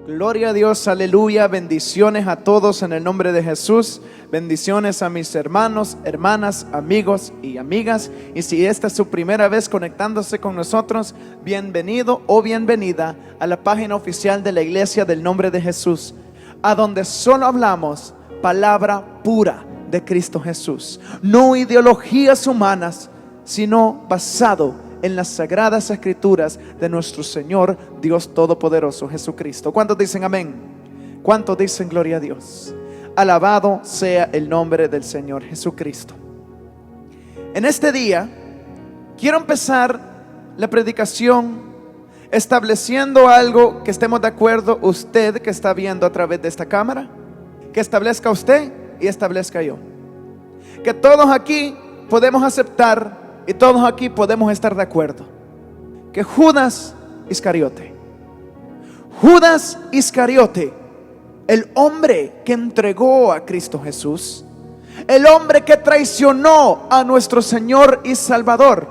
Gloria a Dios, aleluya, bendiciones a todos en el nombre de Jesús. Bendiciones a mis hermanos, hermanas, amigos y amigas. Y si esta es su primera vez conectándose con nosotros, bienvenido o bienvenida a la página oficial de la Iglesia del Nombre de Jesús, a donde solo hablamos palabra pura de Cristo Jesús, no ideologías humanas, sino basado en las sagradas escrituras de nuestro Señor Dios Todopoderoso Jesucristo. ¿Cuántos dicen amén? ¿Cuántos dicen gloria a Dios? Alabado sea el nombre del Señor Jesucristo. En este día quiero empezar la predicación estableciendo algo que estemos de acuerdo, usted que está viendo a través de esta cámara, que establezca usted y establezca yo, que todos aquí podemos aceptar y todos aquí podemos estar de acuerdo que Judas Iscariote, el hombre que entregó a Cristo Jesús, el hombre que traicionó a nuestro Señor y Salvador,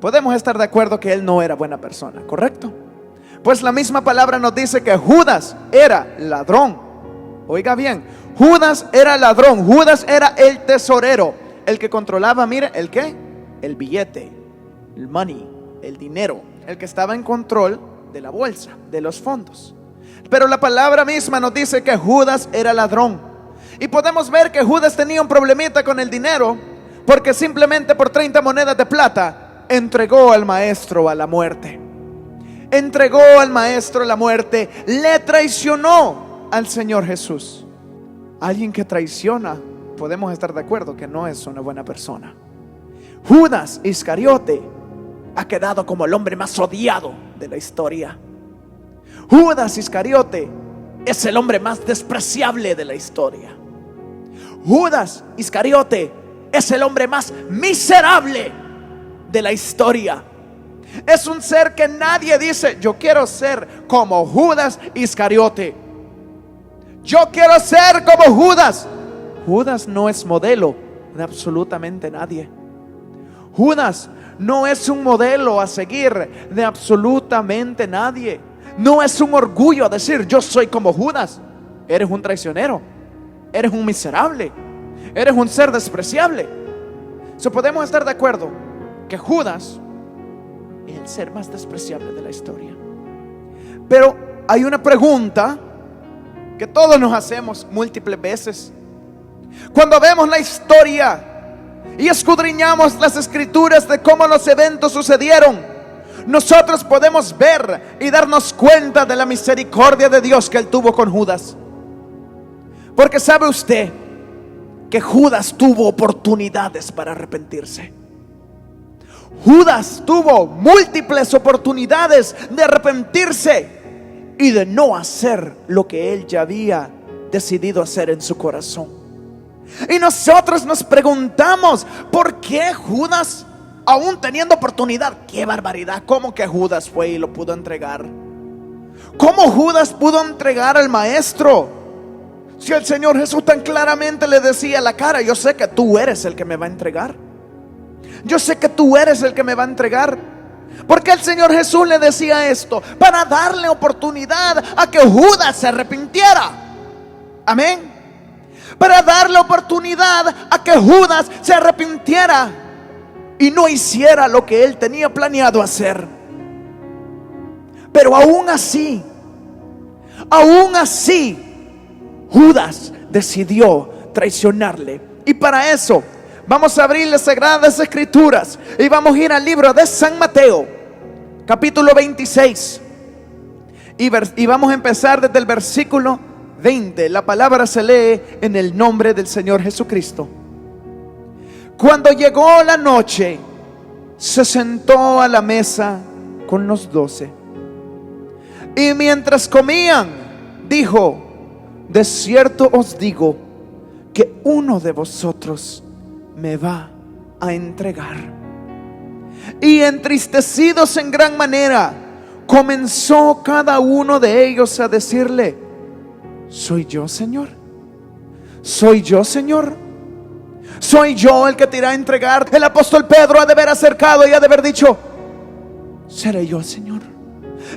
podemos estar de acuerdo que él no era buena persona, ¿correcto? Pues la misma palabra nos dice que Judas era ladrón. Oiga bien, Judas era ladrón, Judas era el tesorero, el que controlaba, mire, ¿el qué? El billete, el money, el dinero, el que estaba en control de la bolsa, de los fondos. Pero la palabra misma nos dice que Judas era ladrón. Y podemos ver que Judas tenía un problemita con el dinero, porque simplemente por 30 monedas de plata entregó al maestro a la muerte. Entregó al maestro a la muerte, le traicionó al Señor Jesús. Alguien que traiciona, podemos estar de acuerdo que no es una buena persona. Judas Iscariote ha quedado como el hombre más odiado de la historia. Judas Iscariote es el hombre más despreciable de la historia. Judas Iscariote es el hombre más miserable de la historia. Es un ser que nadie dice: yo quiero ser como Judas Iscariote. Yo quiero ser como Judas. Judas no es modelo de absolutamente nadie. Judas no es un modelo a seguir de absolutamente nadie. No es un orgullo decir: yo soy como Judas. Eres un traicionero, eres un miserable, eres un ser despreciable. Podemos estar de acuerdo que Judas es el ser más despreciable de la historia. Pero hay una pregunta que todos nos hacemos múltiples veces cuando vemos la historia y escudriñamos las escrituras de cómo los eventos sucedieron. Nosotros podemos ver y darnos cuenta de la misericordia de Dios que Él tuvo con Judas. Porque sabe usted que Judas tuvo oportunidades para arrepentirse. Judas tuvo múltiples oportunidades de arrepentirse y de no hacer lo que él ya había decidido hacer en su corazón. Y nosotros nos preguntamos: ¿por qué Judas, aún teniendo oportunidad? ¡Qué barbaridad! ¿Cómo que Judas fue y lo pudo entregar? ¿Cómo Judas pudo entregar al maestro? Si el Señor Jesús tan claramente le decía a la cara: yo sé que tú eres el que me va a entregar. Yo sé que tú eres el que me va a entregar. Porque el Señor Jesús le decía esto para darle oportunidad a que Judas se arrepintiera. Amén. Para darle oportunidad a que Judas se arrepintiera y no hiciera lo que él tenía planeado hacer. Pero aún así, Judas decidió traicionarle. Y para eso vamos a abrir las sagradas escrituras y vamos a ir al libro de San Mateo, capítulo 26. Y vamos a empezar desde el versículo 20. La palabra se lee en el nombre del Señor Jesucristo. Cuando llegó la noche, se sentó a la mesa con los 12. Y mientras comían, dijo: de cierto os digo que uno de vosotros me va a entregar. Y entristecidos en gran manera, comenzó cada uno de ellos a decirle: ¿soy yo, Señor? ¿Soy yo, Señor? ¿Soy yo el que te irá a entregar? El apóstol Pedro ha de haber acercado y ha de haber dicho: ¿seré yo, Señor?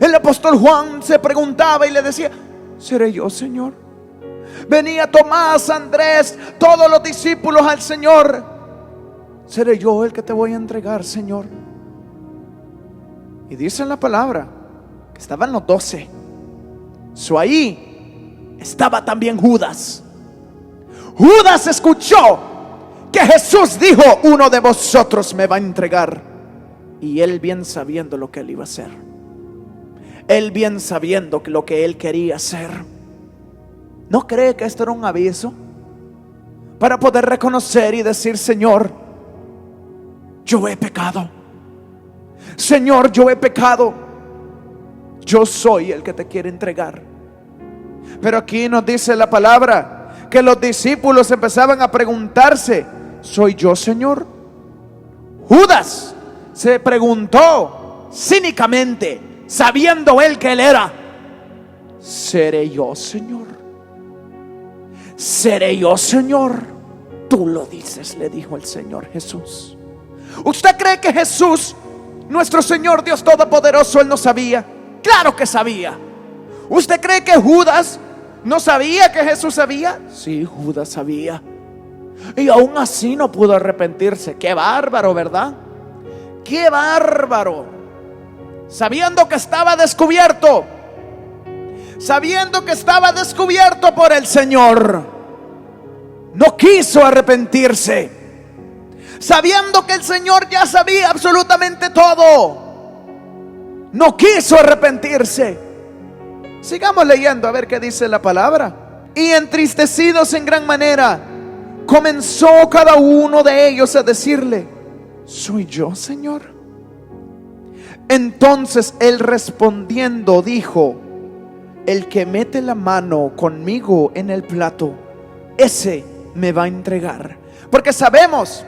El apóstol Juan se preguntaba y le decía: ¿seré yo, Señor? Venía Tomás, Andrés, todos los discípulos al Señor: ¿seré yo el que te voy a entregar, Señor? Y dice en la palabra que estaban los 12. Ahí estaba también Judas. Judas escuchó que Jesús dijo: uno de vosotros me va a entregar. Y él, bien sabiendo lo que él iba a hacer, él bien sabiendo lo que él quería hacer, ¿no cree que esto era un aviso para poder reconocer y decir: Señor, yo he pecado? Señor, yo he pecado. Yo soy el que te quiere entregar. Pero aquí nos dice la palabra que los discípulos empezaban a preguntarse: ¿soy yo, Señor? Judas se preguntó cínicamente, sabiendo él que él era: ¿seré yo, Señor? ¿Seré yo, Señor? Tú lo dices, le dijo el Señor Jesús. ¿Usted cree que Jesús, nuestro Señor Dios Todopoderoso, él no sabía? Claro que sabía. ¿Usted cree que Judas no sabía que Jesús sabía? Sí, Judas sabía. Y aún así no pudo arrepentirse. Qué bárbaro, ¿verdad? Qué bárbaro. Sabiendo que estaba descubierto, sabiendo que estaba descubierto por el Señor, no quiso arrepentirse. Sabiendo que el Señor ya sabía absolutamente todo, no quiso arrepentirse. Sigamos leyendo a ver qué dice la palabra. Y entristecidos en gran manera, comenzó cada uno de ellos a decirle: ¿soy yo, Señor? Entonces él respondiendo dijo: el que mete la mano conmigo en el plato, ese me va a entregar. Porque sabemos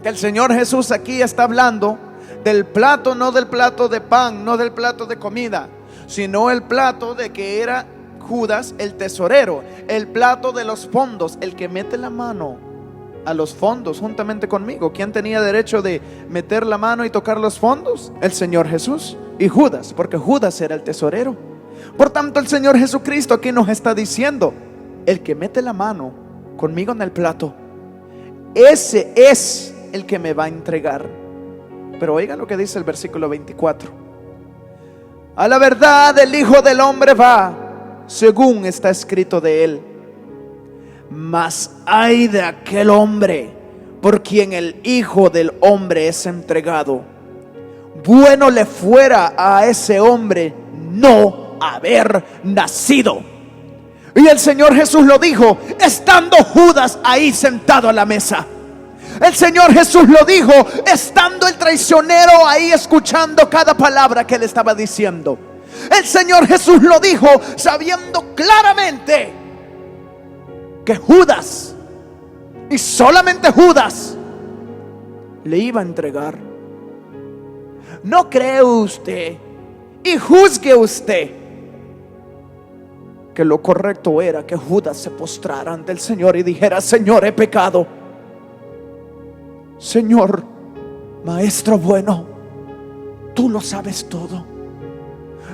que el Señor Jesús aquí está hablando del plato, no del plato de pan, no del plato de comida, sino el plato de que era Judas el tesorero, el plato de los fondos, el que mete la mano a los fondos juntamente conmigo. ¿Quién tenía derecho de meter la mano y tocar los fondos? El Señor Jesús y Judas, porque Judas era el tesorero. Por tanto, el Señor Jesucristo aquí nos está diciendo: el que mete la mano conmigo en el plato, ese es el que me va a entregar. Pero oigan lo que dice el versículo 24: a la verdad el Hijo del Hombre va según está escrito de él, mas ay de aquel hombre por quien el Hijo del Hombre es entregado. Bueno le fuera a ese hombre no haber nacido. Y el Señor Jesús lo dijo estando Judas ahí sentado a la mesa. El Señor Jesús lo dijo estando el traicionero ahí escuchando cada palabra que él estaba diciendo. El Señor Jesús lo dijo sabiendo claramente que Judas, y solamente Judas, le iba a entregar. ¿No cree usted y juzgue usted que lo correcto era que Judas se postrara ante el Señor y dijera: Señor, he pecado? Señor, Maestro bueno, tú lo sabes todo.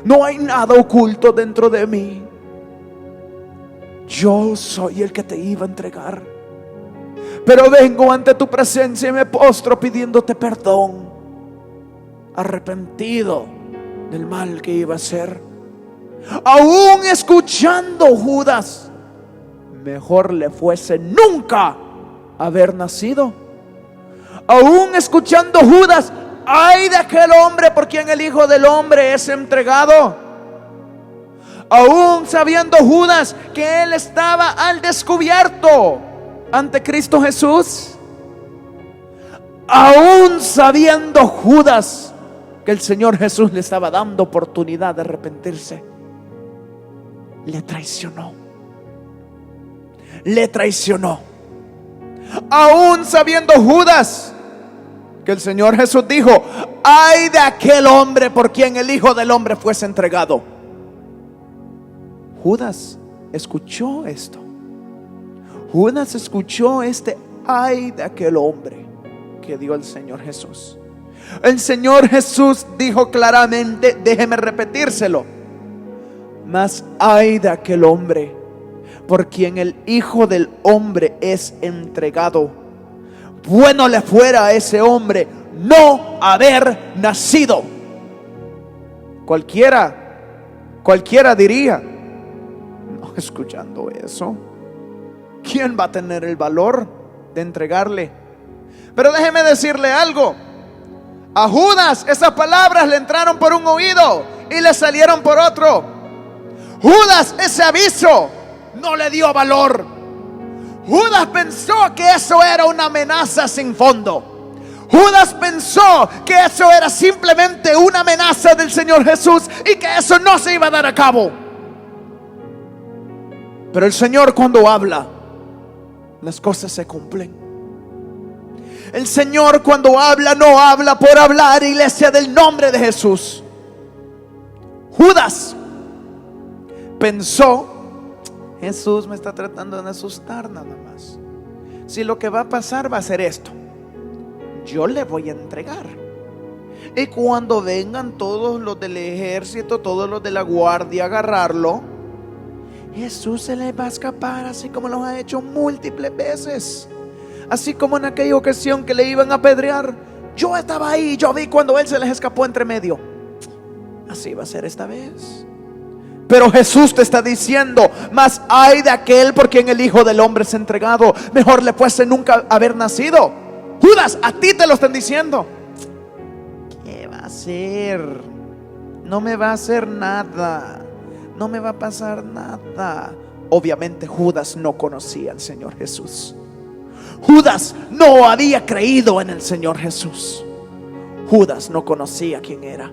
No hay nada oculto dentro de mí. Yo soy el que te iba a entregar, pero vengo ante tu presencia y me postro pidiéndote perdón, arrepentido del mal que iba a hacer. Aún escuchando Judas, mejor le fuese nunca haber nacido. Aún escuchando Judas, ay de aquel hombre por quien el Hijo del Hombre es entregado. Aún sabiendo Judas que él estaba al descubierto ante Cristo Jesús, aún sabiendo Judas que el Señor Jesús le estaba dando oportunidad de arrepentirse, le traicionó. Le traicionó. Aún sabiendo Judas que el Señor Jesús dijo: ay de aquel hombre por quien el Hijo del Hombre fuese entregado. Judas escuchó esto. Judas escuchó este ay de aquel hombre que dio el Señor Jesús. El Señor Jesús dijo claramente, déjeme repetírselo: mas ay de aquel hombre por quien el Hijo del Hombre es entregado. Bueno le fuera a ese hombre no haber nacido. Cualquiera diría, no, escuchando eso, ¿quién va a tener el valor de entregarle? Pero déjeme decirle algo: a Judas esas palabras le entraron por un oído y le salieron por otro. Judas ese aviso no le dio valor. Judas pensó que eso era una amenaza sin fondo. Judas pensó que eso era simplemente una amenaza del Señor Jesús y que eso no se iba a dar a cabo. Pero el Señor, cuando habla, las cosas se cumplen. El Señor, cuando habla, no habla por hablar, iglesia del nombre de Jesús. Judas pensó: Jesús me está tratando de asustar nada más. Si lo que va a pasar va a ser esto, yo le voy a entregar. Y cuando vengan todos los del ejército, todos los de la guardia a agarrarlo, Jesús se le va a escapar, así como lo ha hecho múltiples veces. Así como en aquella ocasión que le iban a apedrear, yo estaba ahí, yo vi cuando él se les escapó entre medio. Así va a ser esta vez. Pero Jesús te está diciendo: mas ay de aquel por quien el Hijo del Hombre es entregado. Mejor le fuese nunca haber nacido. Judas, a ti te lo están diciendo. ¿Qué va a hacer? No me va a hacer nada, no me va a pasar nada. Obviamente Judas no conocía al Señor Jesús. Judas no había creído en el Señor Jesús. Judas no conocía quién era.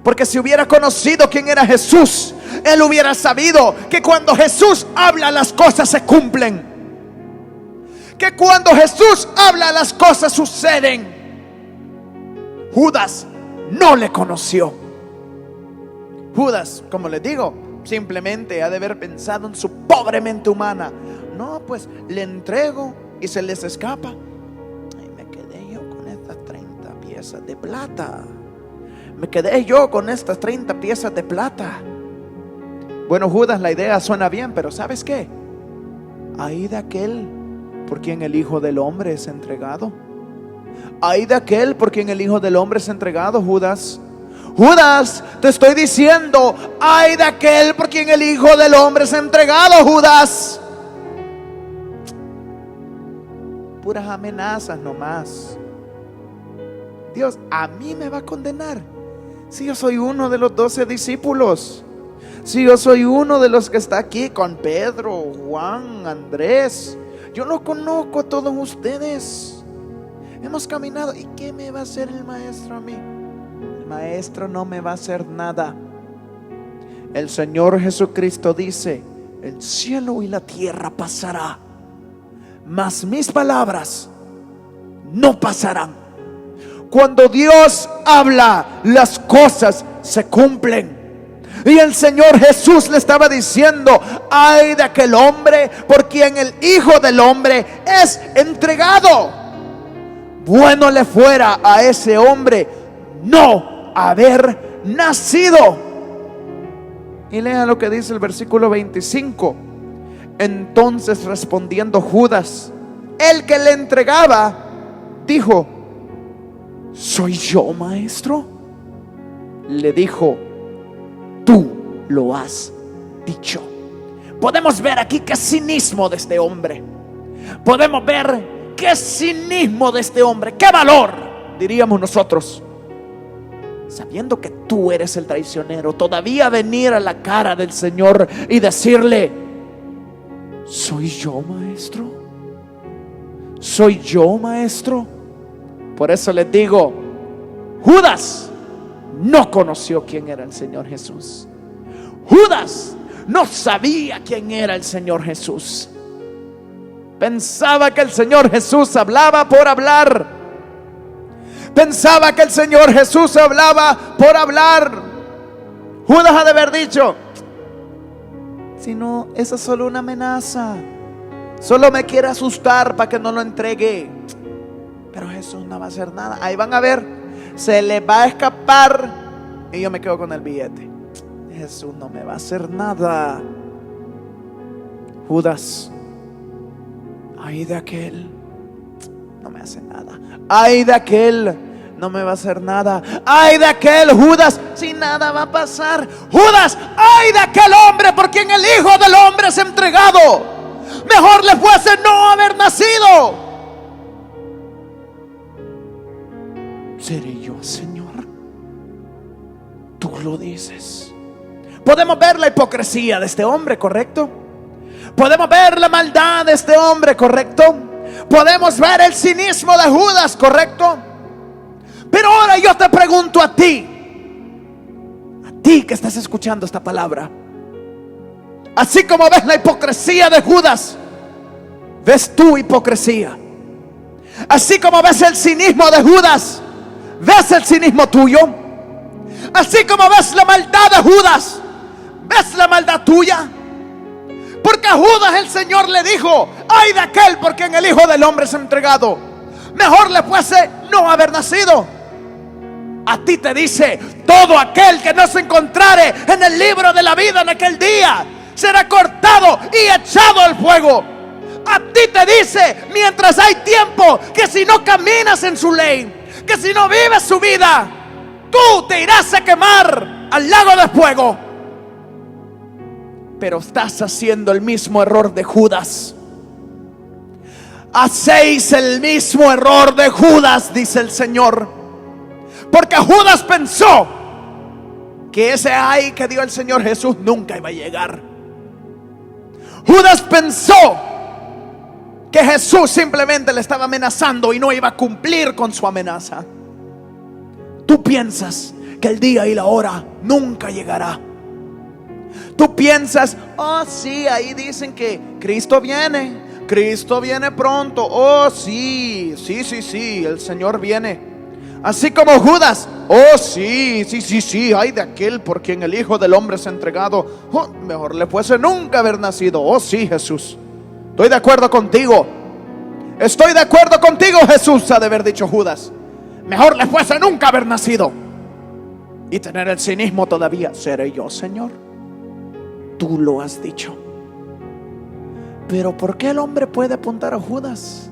Porque si hubiera conocido quién era Jesús, él hubiera sabido que cuando Jesús habla, las cosas se cumplen. Que cuando Jesús habla, las cosas suceden. Judas no le conoció. Judas, como les digo, simplemente ha de haber pensado en su pobre mente humana: no, pues le entrego y se les escapa. Y me quedé yo con estas 30 piezas de plata. Me quedé yo con estas 30 piezas de plata. Bueno, Judas, la idea suena bien, pero ¿sabes qué? Ay de aquel por quien el Hijo del Hombre es entregado. Ay de aquel por quien el Hijo del Hombre es entregado, Judas. Judas, te estoy diciendo: ay de aquel por quien el Hijo del Hombre es entregado, Judas. Puras amenazas nomás. Dios a mí me va a condenar si yo soy uno de los 12 discípulos. Si yo soy uno de los que está aquí con Pedro, Juan, Andrés. Yo no conozco a todos ustedes. Hemos caminado. ¿Y qué me va a hacer el maestro a mí? El maestro no me va a hacer nada. El Señor Jesucristo dice: el cielo y la tierra pasará, mas mis palabras no pasarán. Cuando Dios habla, las cosas se cumplen. Y el Señor Jesús le estaba diciendo: ay de aquel hombre por quien el Hijo del Hombre es entregado. Bueno le fuera a ese hombre no haber nacido. Y lea lo que dice el versículo 25. Entonces respondiendo Judas, el que le entregaba, dijo: ¿soy yo, maestro? Le dijo: tú lo has dicho. Podemos ver aquí qué cinismo de este hombre. Podemos ver qué cinismo de este hombre. Qué valor, diríamos nosotros. Sabiendo que tú eres el traicionero, todavía venir a la cara del Señor y decirle: ¿soy yo, maestro? ¿Soy yo, maestro? Por eso les digo, Judas no conoció quién era el Señor Jesús. Judas no sabía quién era el Señor Jesús. Pensaba que el Señor Jesús hablaba por hablar. Pensaba que el Señor Jesús hablaba por hablar. Judas ha de haber dicho: si no, esa es solo una amenaza, solo me quiere asustar para que no lo entregue. Pero Jesús no va a hacer nada. Ahí van a ver se le va a escapar y yo me quedo con el billete. Jesús no me va a hacer nada. Judas, ay de aquel, no me hace nada. Ay de aquel, no me va a hacer nada. Ay de aquel Judas, si nada va a pasar. Judas, ay de aquel hombre por quien el Hijo del Hombre es entregado. Mejor le fuese no haber nacido. ¿Seré yo, Señor? Tú lo dices. Podemos ver la hipocresía de este hombre, ¿correcto? Podemos ver la maldad de este hombre, ¿correcto? Podemos ver el cinismo de Judas, ¿correcto? Pero ahora yo te pregunto a ti que estás escuchando esta palabra, así como ves la hipocresía de Judas, ¿ves tu hipocresía? Así como ves el cinismo de Judas, ¿ves el cinismo tuyo? Así como ves la maldad de Judas, ¿ves la maldad tuya? Porque a Judas el Señor le dijo: ay de aquel por quien el Hijo del Hombre es entregado. Mejor le fuese no haber nacido. A ti te dice: todo aquel que no se encontrare en el libro de la vida en aquel día será cortado y echado al fuego. A ti te dice, mientras hay tiempo, que si no caminas en su ley, que si no vives su vida, tú te irás a quemar al lago de fuego. Pero estás haciendo el mismo error de Judas. Hacéis el mismo error de Judas, dice el Señor. Porque Judas pensó que ese ay que dio el Señor Jesús nunca iba a llegar. Judas pensó que Jesús simplemente le estaba amenazando y no iba a cumplir con su amenaza. Tú piensas que el día y la hora nunca llegará. Tú piensas: oh sí, ahí dicen que Cristo viene pronto. Oh sí, el Señor viene. Así como Judas: oh sí, ay de aquel por quien el Hijo del Hombre es entregado. Oh, mejor le fuese nunca haber nacido. Oh sí, Jesús, estoy de acuerdo contigo. Jesús, ha de haber dicho Judas. Mejor le fuese nunca haber nacido. Y tener el cinismo todavía: ¿seré yo, Señor? Tú lo has dicho. Pero ¿por qué el hombre puede apuntar a Judas?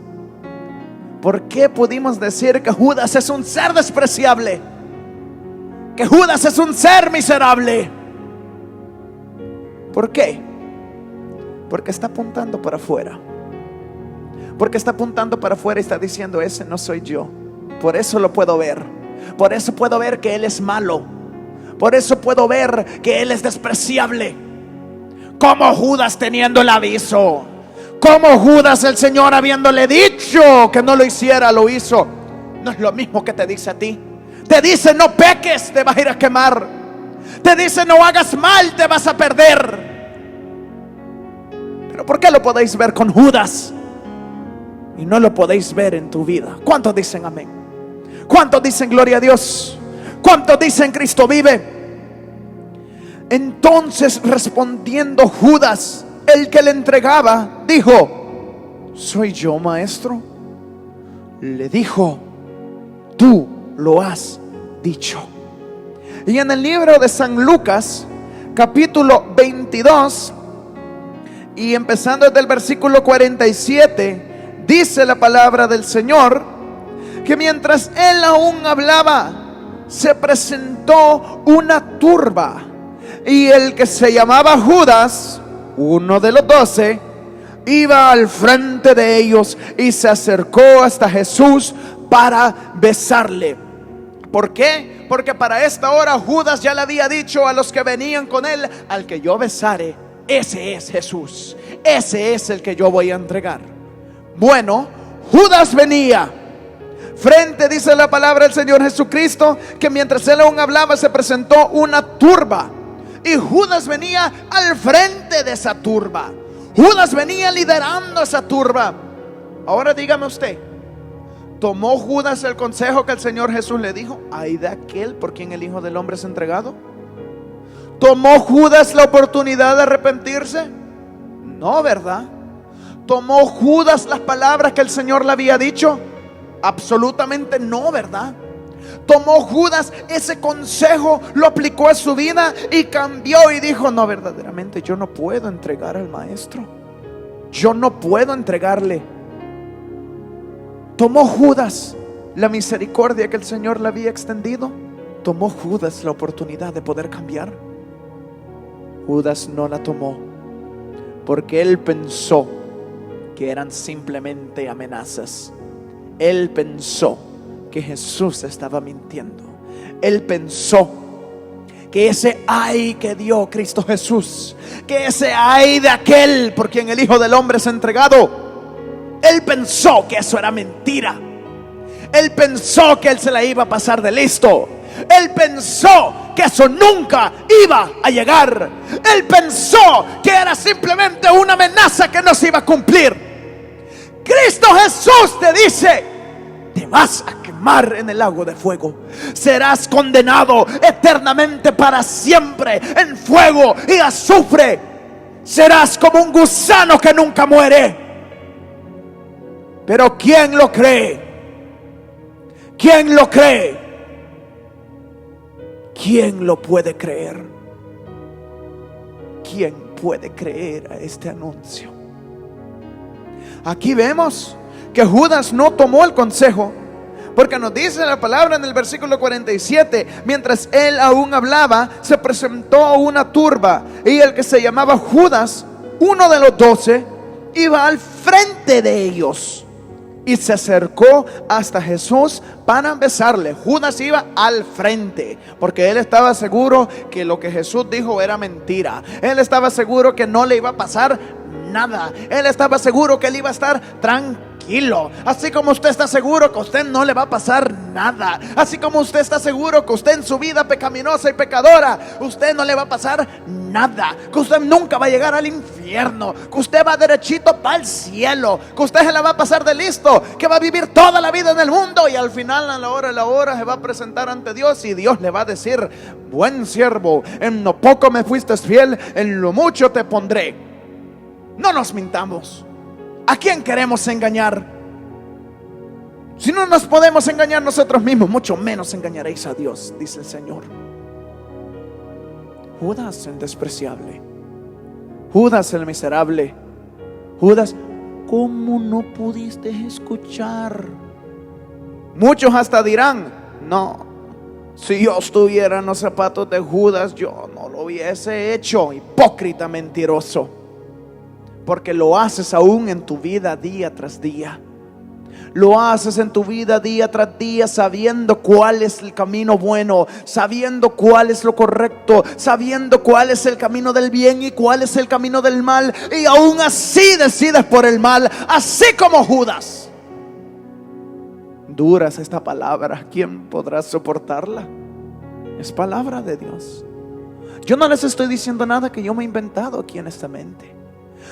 ¿Por qué pudimos decir que Judas es un ser despreciable? Que Judas es un ser miserable. ¿Por qué? Porque está apuntando para afuera. Porque está apuntando para afuera y está diciendo: ese no soy yo. Por eso lo puedo ver. Por eso puedo ver que él es malo. Por eso puedo ver que él es despreciable. Como Judas teniendo el aviso. Como Judas el Señor habiéndole dicho que no lo hiciera, lo hizo. No es lo mismo que te dice a ti. Te dice: no peques, te vas a ir a quemar. Te dice: no hagas mal, te vas a perder. Pero ¿por qué lo podéis ver con Judas y no lo podéis ver en tu vida? ¿Cuántos dicen amén? ¿Cuántos dicen gloria a Dios? ¿Cuántos dicen Cristo vive? Entonces, respondiendo Judas, el que le entregaba, dijo: ¿soy yo, maestro? Le dijo: tú lo has dicho. Y en el libro de San Lucas, capítulo 22, y empezando desde el versículo 47, dice la palabra del Señor que mientras él aún hablaba, se presentó una turba. Y el que se llamaba Judas, uno de los 12, iba al frente de ellos y se acercó hasta Jesús para besarle. ¿Por qué? Porque para esta hora Judas ya le había dicho a los que venían con él: al que yo besare, ese es Jesús, ese es el que yo voy a entregar. Bueno, Judas venía frente, dice la palabra del Señor Jesucristo, que mientras él aún hablaba, se presentó una turba. Y Judas venía al frente de esa turba. Judas venía liderando esa turba. Ahora dígame usted, ¿tomó Judas el consejo que el Señor Jesús le dijo? ¿Ay de aquel por quien el Hijo del Hombre es entregado? ¿Tomó Judas la oportunidad de arrepentirse? No, ¿verdad? ¿Tomó Judas las palabras que el Señor le había dicho? Absolutamente no, ¿verdad? Tomó Judas ese consejo, lo aplicó a su vida y cambió y dijo: no, verdaderamente yo no puedo entregar al maestro, yo no puedo entregarle. Tomó Judas la misericordia que el Señor le había extendido. Tomó Judas la oportunidad de poder cambiar. Judas no la tomó porque él pensó que eran simplemente amenazas. Él pensó que Jesús estaba mintiendo. Él pensó que ese ay que dio Cristo Jesús, que ese ay de aquel por quien el Hijo del Hombre es entregado, él pensó que eso era mentira. Él pensó que él se la iba a pasar de listo. Él pensó que eso nunca iba a llegar. Él pensó que era simplemente una amenaza que no se iba a cumplir. Cristo Jesús te dice: te vas a quemar en el lago de fuego. Serás condenado eternamente para siempre en fuego y azufre. Serás como un gusano que nunca muere. Pero ¿quién lo cree? ¿Quién lo cree? ¿Quién lo puede creer? ¿Quién puede creer a este anuncio? Aquí vemos que Judas no tomó el consejo, porque nos dice la palabra en el versículo 47: mientras él aún hablaba, se presentó una turba, y el que se llamaba Judas, uno de los 12, iba al frente de ellos y se acercó hasta Jesús para besarle. Judas iba al frente porque él estaba seguro que lo que Jesús dijo era mentira. Él estaba seguro que no le iba a pasar nada. Él estaba seguro que él iba a estar tranquilo. Así como usted está seguro que a usted no le va a pasar nada. Así como usted está seguro que usted en su vida pecaminosa y pecadora, usted no le va a pasar nada. Que usted nunca va a llegar al infierno. Que usted va derechito para el cielo. Que usted se la va a pasar de listo. Que va a vivir toda la vida en el mundo. Y al final, a la hora se va a presentar ante Dios. Y Dios le va a decir: buen siervo, en lo poco me fuiste fiel, en lo mucho te pondré. No nos mintamos. ¿A quién queremos engañar? Si no nos podemos engañar nosotros mismos, mucho menos engañaréis a Dios, dice el Señor. Judas el despreciable, Judas el miserable, Judas, ¿cómo no pudiste escuchar? Muchos hasta dirán: no, si yo estuviera en los zapatos de Judas, yo no lo hubiese hecho. Hipócrita, mentiroso. Porque lo haces aún en tu vida día tras día. Lo haces en tu vida día tras día, sabiendo cuál es el camino bueno, sabiendo cuál es lo correcto, sabiendo cuál es el camino del bien y cuál es el camino del mal. Y aún así decides por el mal, así como Judas. Dura es esta palabra, ¿quién podrá soportarla? Es palabra de Dios. Yo no les estoy diciendo nada que yo me he inventado aquí en esta mente.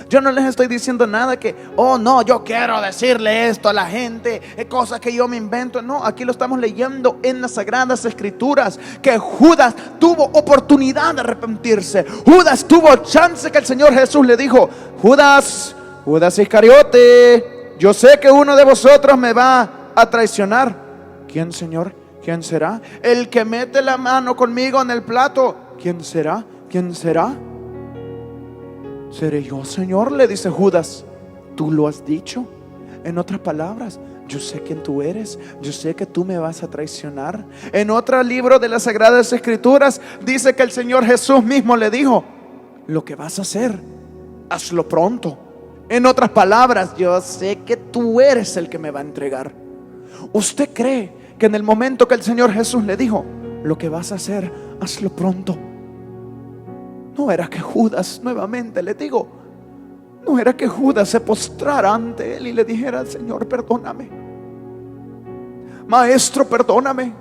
Yo no les estoy diciendo nada que, oh no, yo quiero decirle esto a la gente, cosas que yo me invento. No, aquí lo estamos leyendo en las Sagradas Escrituras, que Judas tuvo oportunidad de arrepentirse. Judas tuvo chance, que el Señor Jesús le dijo: Judas, Judas Iscariote, yo sé que uno de vosotros me va a traicionar. ¿Quién, Señor? ¿Quién será? El que mete la mano conmigo en el plato. ¿Quién será? ¿Quién será? ¿Seré yo, Señor?, le dice Judas. Tú lo has dicho. En otras palabras, yo sé quién tú eres. Yo sé que tú me vas a traicionar. En otro libro de las Sagradas Escrituras dice que el Señor Jesús mismo le dijo: lo que vas a hacer, hazlo pronto. En otras palabras, yo sé que tú eres el que me va a entregar. ¿Usted cree que en el momento que el Señor Jesús le dijo: lo que vas a hacer, hazlo pronto, no era que Judas, nuevamente le digo, no era que Judas se postrara ante él y le dijera: Señor, perdóname, Maestro, perdóname,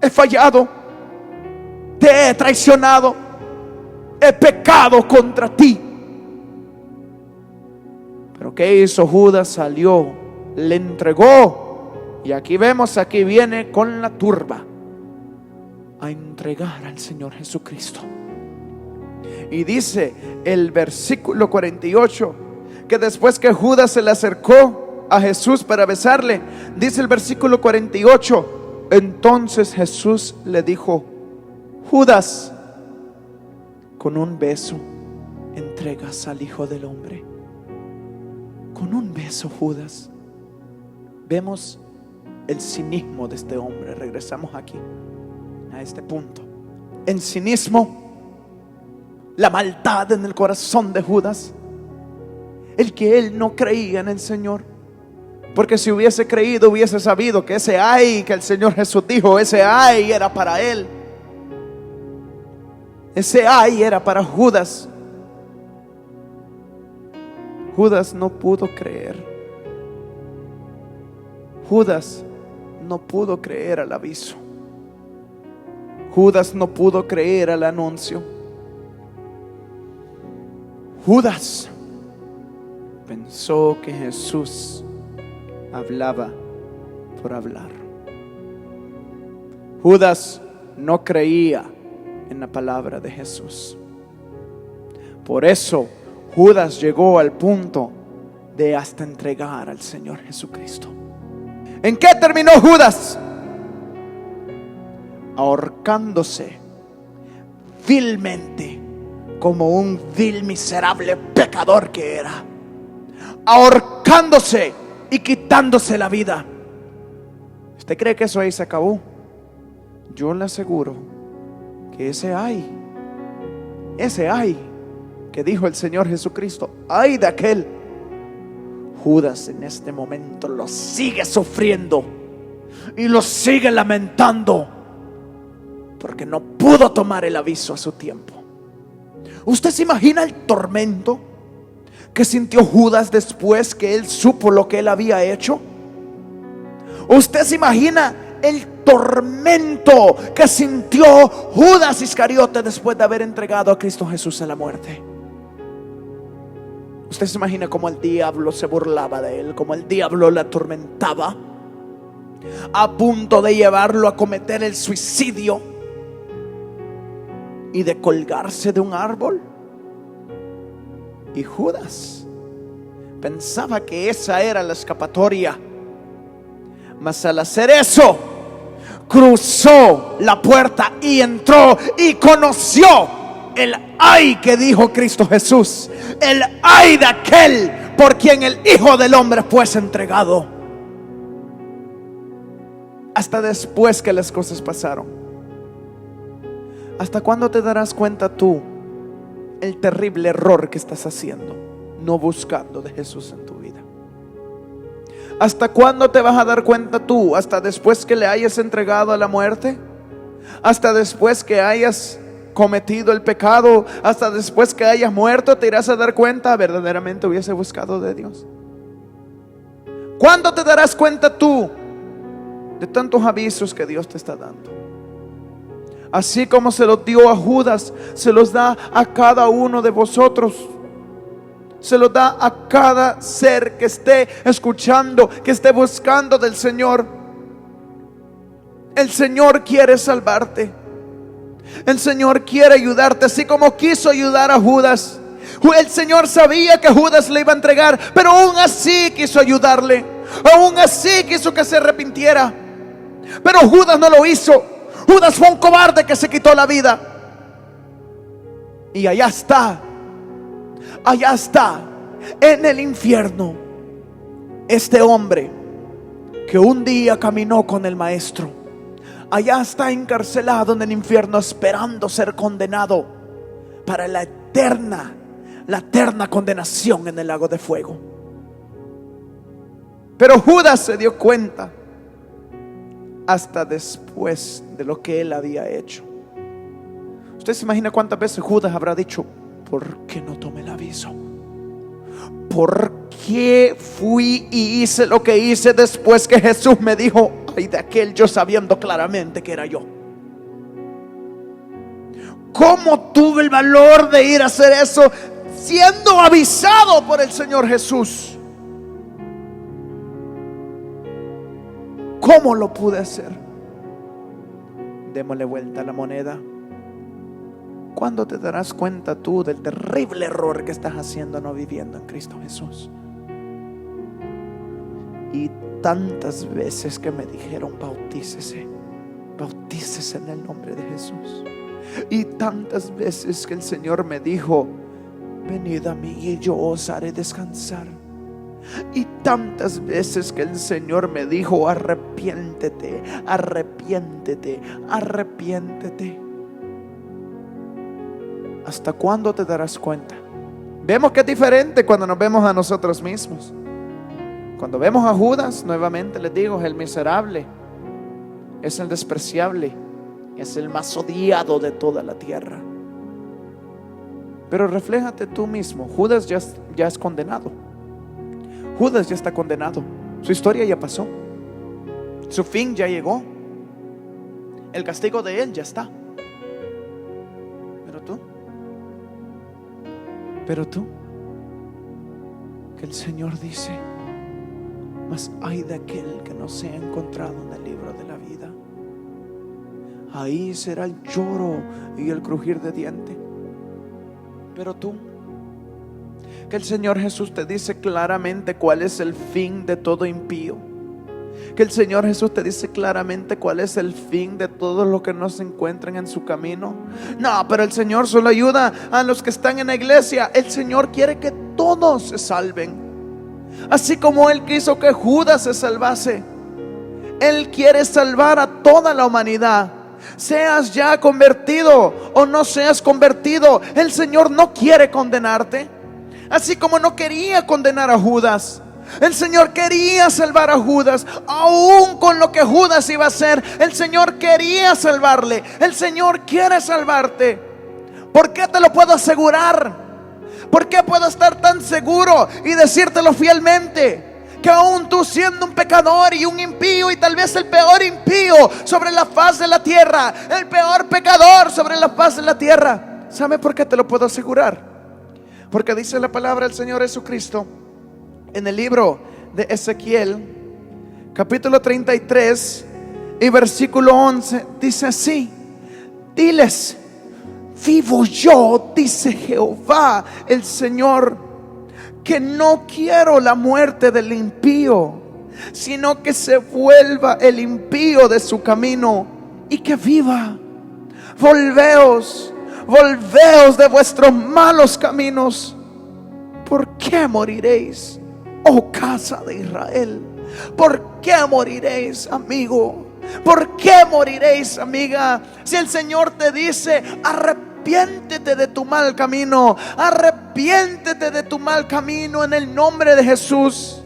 he fallado, te he traicionado, he pecado contra ti? Pero ¿qué hizo Judas? Salió, le entregó. Y aquí vemos, aquí viene con la turba a entregar al Señor Jesucristo. Y dice el versículo 48 que después que Judas se le acercó a Jesús para besarle, dice el versículo 48 Entonces Jesús le dijo: Judas, con un beso entregas al Hijo del Hombre. Con un beso, Judas. Vemos el cinismo de este hombre. Regresamos aquí, a este punto. El cinismo, la maldad en el corazón de Judas, el que él no creía en el Señor. Porque si hubiese creído, hubiese sabido que ese ay que el Señor Jesús dijo, ese ay era para él. Ese ay era para Judas. Judas no pudo creer. Judas no pudo creer al aviso. Judas no pudo creer al anuncio. Judas pensó que Jesús hablaba por hablar. Judas no creía en la palabra de Jesús. Por eso Judas llegó al punto de hasta entregar al Señor Jesucristo. ¿En qué terminó Judas? Ahorcándose vilmente, como un vil miserable pecador que era. Ahorcándose y quitándose la vida. ¿Usted cree que eso ahí se acabó? Yo le aseguro que ese ay que dijo el Señor Jesucristo, ay de aquel, Judas en este momento lo sigue sufriendo y lo sigue lamentando, porque no pudo tomar el aviso a su tiempo. ¿Usted se imagina el tormento que sintió Judas después que él supo lo que él había hecho? ¿Usted se imagina el tormento que sintió Judas Iscariote después de haber entregado a Cristo Jesús a la muerte? ¿Usted se imagina cómo el diablo se burlaba de él, cómo el diablo le atormentaba, a punto de llevarlo a cometer el suicidio y de colgarse de un árbol? Y Judas pensaba que esa era la escapatoria, mas al hacer eso cruzó la puerta y entró y conoció el ay que dijo Cristo Jesús, el ay de aquel por quien el Hijo del Hombre fuese entregado. Hasta después que las cosas pasaron. ¿Hasta cuándo te darás cuenta tú el terrible error que estás haciendo, no buscando de Jesús en tu vida? ¿Hasta cuándo te vas a dar cuenta tú? ¿Hasta después que le hayas entregado a la muerte? ¿Hasta después que hayas cometido el pecado? ¿Hasta después que hayas muerto te irás a dar cuenta verdaderamente hubiese buscado de Dios? ¿Cuándo te darás cuenta tú de tantos avisos que Dios te está dando? Así como se los dio a Judas, se los da a cada uno de vosotros. Se los da a cada ser que esté escuchando, que esté buscando del Señor. El Señor quiere salvarte. El Señor quiere ayudarte, así como quiso ayudar a Judas. El Señor sabía que Judas le iba a entregar, pero aún así quiso ayudarle. Aún así quiso que se arrepintiera. Pero Judas no lo hizo. Judas fue un cobarde que se quitó la vida. Y allá está en el infierno este hombre que un día caminó con el Maestro. Allá está encarcelado en el infierno, esperando ser condenado para la eterna condenación en el lago de fuego. Pero Judas se dio cuenta hasta después de lo que él había hecho. ¿Usted se imagina cuántas veces Judas habrá dicho: ¿por qué no tomé el aviso? ¿Por qué fui y hice lo que hice después que Jesús me dijo ay de aquel, yo sabiendo claramente que era yo? ¿Cómo tuve el valor de ir a hacer eso siendo avisado por el Señor Jesús? ¿Cómo lo pude hacer? Démosle vuelta a la moneda. ¿Cuándo te darás cuenta tú del terrible error que estás haciendo no viviendo en Cristo Jesús? Y tantas veces que me dijeron: bautícese, bautices en el nombre de Jesús. Y tantas veces que el Señor me dijo: venid a mí y yo os haré descansar. Y tantas veces que el Señor me dijo: arrepiéntete, arrepiéntete, arrepiéntete. ¿Hasta cuándo te darás cuenta? Vemos que es diferente cuando nos vemos a nosotros mismos. Cuando vemos a Judas, nuevamente les digo, es el miserable, es el despreciable, es el más odiado de toda la tierra. Pero refléjate tú mismo. Judas ya es condenado. Judas ya está condenado. Su historia ya pasó. Su fin ya llegó. El castigo de él ya está. Pero tú, que el Señor dice: mas ay de aquel que no sea encontrado en el libro de la vida. Ahí será el lloro y el crujir de dientes. Pero tú, que el Señor Jesús te dice claramente cuál es el fin de todo impío. Que el Señor Jesús te dice claramente cuál es el fin de todos los que no se encuentran en su camino. No, pero el Señor solo ayuda a los que están en la iglesia. El Señor quiere que todos se salven. Así como Él quiso que Judas se salvase, Él quiere salvar a toda la humanidad. Seas ya convertido o no seas convertido, el Señor no quiere condenarte. Así como no quería condenar a Judas, el Señor quería salvar a Judas. Aún con lo que Judas iba a hacer, el Señor quería salvarle. El Señor quiere salvarte. ¿Por qué te lo puedo asegurar? ¿Por qué puedo estar tan seguro y decírtelo fielmente? Que aún tú, siendo un pecador y un impío, y tal vez el peor impío sobre la faz de la tierra, el peor pecador sobre la faz de la tierra, ¿sabe por qué te lo puedo asegurar? Porque dice la palabra del Señor Jesucristo en el libro de Ezequiel, capítulo 33 y versículo 11, dice así: diles, vivo yo, dice Jehová el Señor, que no quiero la muerte del impío, sino que se vuelva el impío de su camino y que viva. Volveos de vuestros malos caminos. ¿Por qué moriréis, oh casa de Israel? ¿Por qué moriréis, amigo? ¿Por qué moriréis, amiga? Si el Señor te dice: arrepiéntete de tu mal camino, arrepiéntete de tu mal camino en el nombre de Jesús.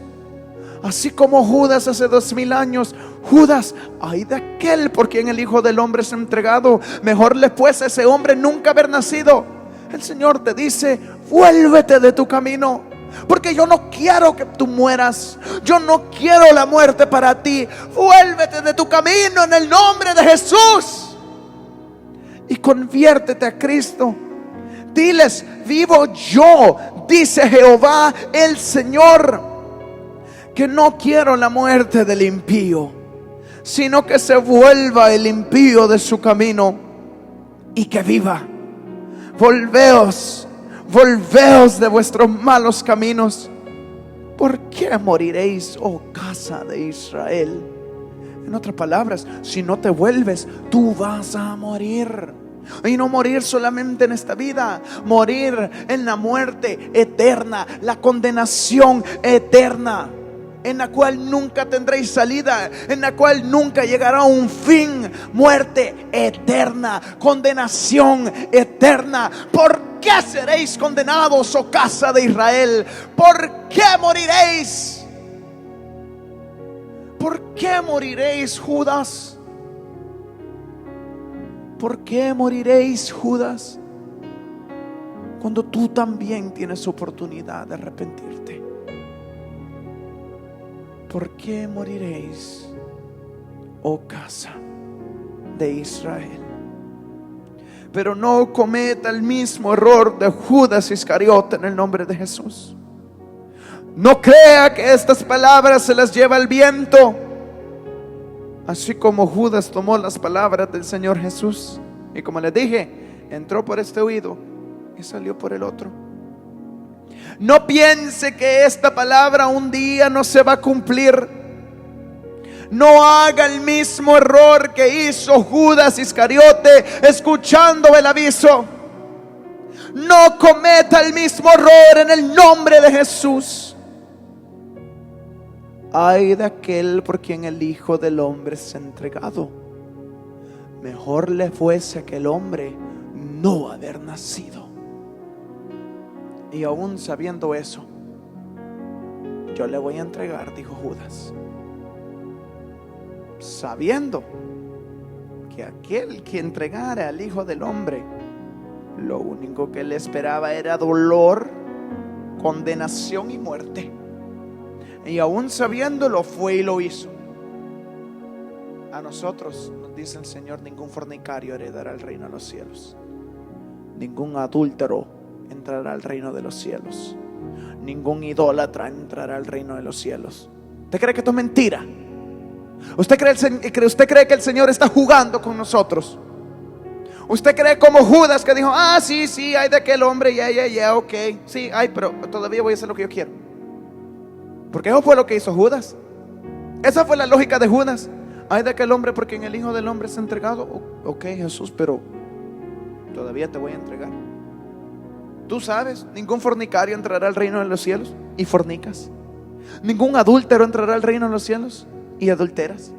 Así como Judas hace 2000 años, Judas, ay de aquel por quien el Hijo del Hombre es entregado. Mejor le fuese a ese hombre nunca haber nacido. El Señor te dice: vuélvete de tu camino, porque yo no quiero que tú mueras. Yo no quiero la muerte para ti. Vuélvete de tu camino en el nombre de Jesús y conviértete a Cristo. Diles: vivo yo, dice Jehová el Señor, que no quiero la muerte del impío, sino que se vuelva el impío de su camino y que viva. Volveos de vuestros malos caminos. ¿Por qué moriréis, oh casa de Israel? En otras palabras, si no te vuelves, tú vas a morir. Y no morir solamente en esta vida, morir en la muerte eterna, la condenación eterna, en la cual nunca tendréis salida, en la cual nunca llegará un fin. Muerte eterna, condenación eterna. ¿Por qué seréis condenados, oh casa de Israel? ¿Por qué moriréis? ¿Por qué moriréis, Judas? ¿Por qué moriréis, Judas? Cuando tú también tienes oportunidad de arrepentirte. ¿Por qué moriréis, oh casa de Israel? Pero no cometa el mismo error de Judas Iscariote en el nombre de Jesús. No crea que estas palabras se las lleva el viento, así como Judas tomó las palabras del Señor Jesús y, como les dije, entró por este oído y salió por el otro. No piense que esta palabra un día no se va a cumplir. No haga el mismo error que hizo Judas Iscariote escuchando el aviso. No cometa el mismo error en el nombre de Jesús. Ay de aquel por quien el Hijo del Hombre es entregado. Mejor le fuese a aquel hombre no haber nacido. Y aún sabiendo eso, yo le voy a entregar, dijo Judas, sabiendo que aquel que entregara al Hijo del Hombre, lo único que le esperaba era dolor, condenación y muerte. Y aún sabiéndolo, fue y lo hizo. A nosotros nos dice el Señor: ningún fornicario heredará el reino de los cielos, ningún adúltero entrará al reino de los cielos, ningún idólatra entrará al reino de los cielos. ¿Usted cree que esto es mentira? ¿Usted cree que el Señor está jugando con nosotros? ¿Usted cree como Judas que dijo: sí, hay de aquel hombre, ya, ok, sí, hay, pero todavía voy a hacer lo que yo quiero? Porque eso fue lo que hizo Judas. Esa fue la lógica de Judas. Hay de aquel hombre porque en el Hijo del Hombre es entregado. Ok, Jesús, pero todavía te voy a entregar. Tú sabes, ningún fornicario entrará al reino de los cielos y fornicas. Ningún adúltero entrará al reino de los cielos y adulteras.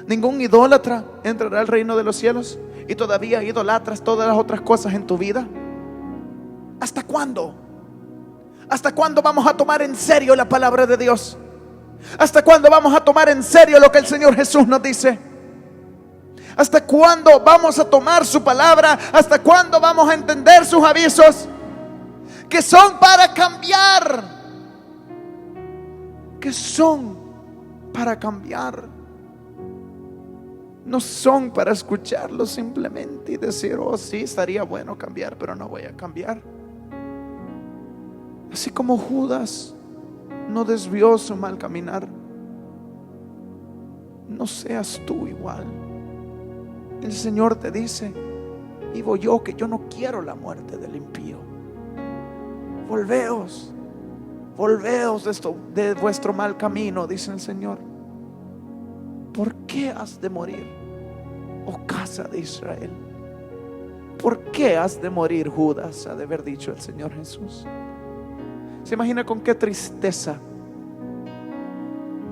Ningún idólatra entrará al reino de los cielos y todavía idolatras todas las otras cosas en tu vida. ¿Hasta cuándo? ¿Hasta cuándo vamos a tomar en serio la palabra de Dios? ¿Hasta cuándo vamos a tomar en serio lo que el Señor Jesús nos dice? ¿Hasta cuándo vamos a tomar su palabra? ¿Hasta cuándo vamos a entender sus avisos? Que son para cambiar. Que son para cambiar. No son para escucharlos simplemente y decir: oh sí, estaría bueno cambiar, pero no voy a cambiar. Así como Judas no desvió su mal caminar, no seas tú igual. El Señor te dice: digo yo que yo no quiero la muerte del impío. Volveos de vuestro mal camino, dice el Señor. ¿Por qué has de morir, oh casa de Israel? ¿Por qué has de morir, Judas? Ha de haber dicho el Señor Jesús. ¿Se imagina con qué tristeza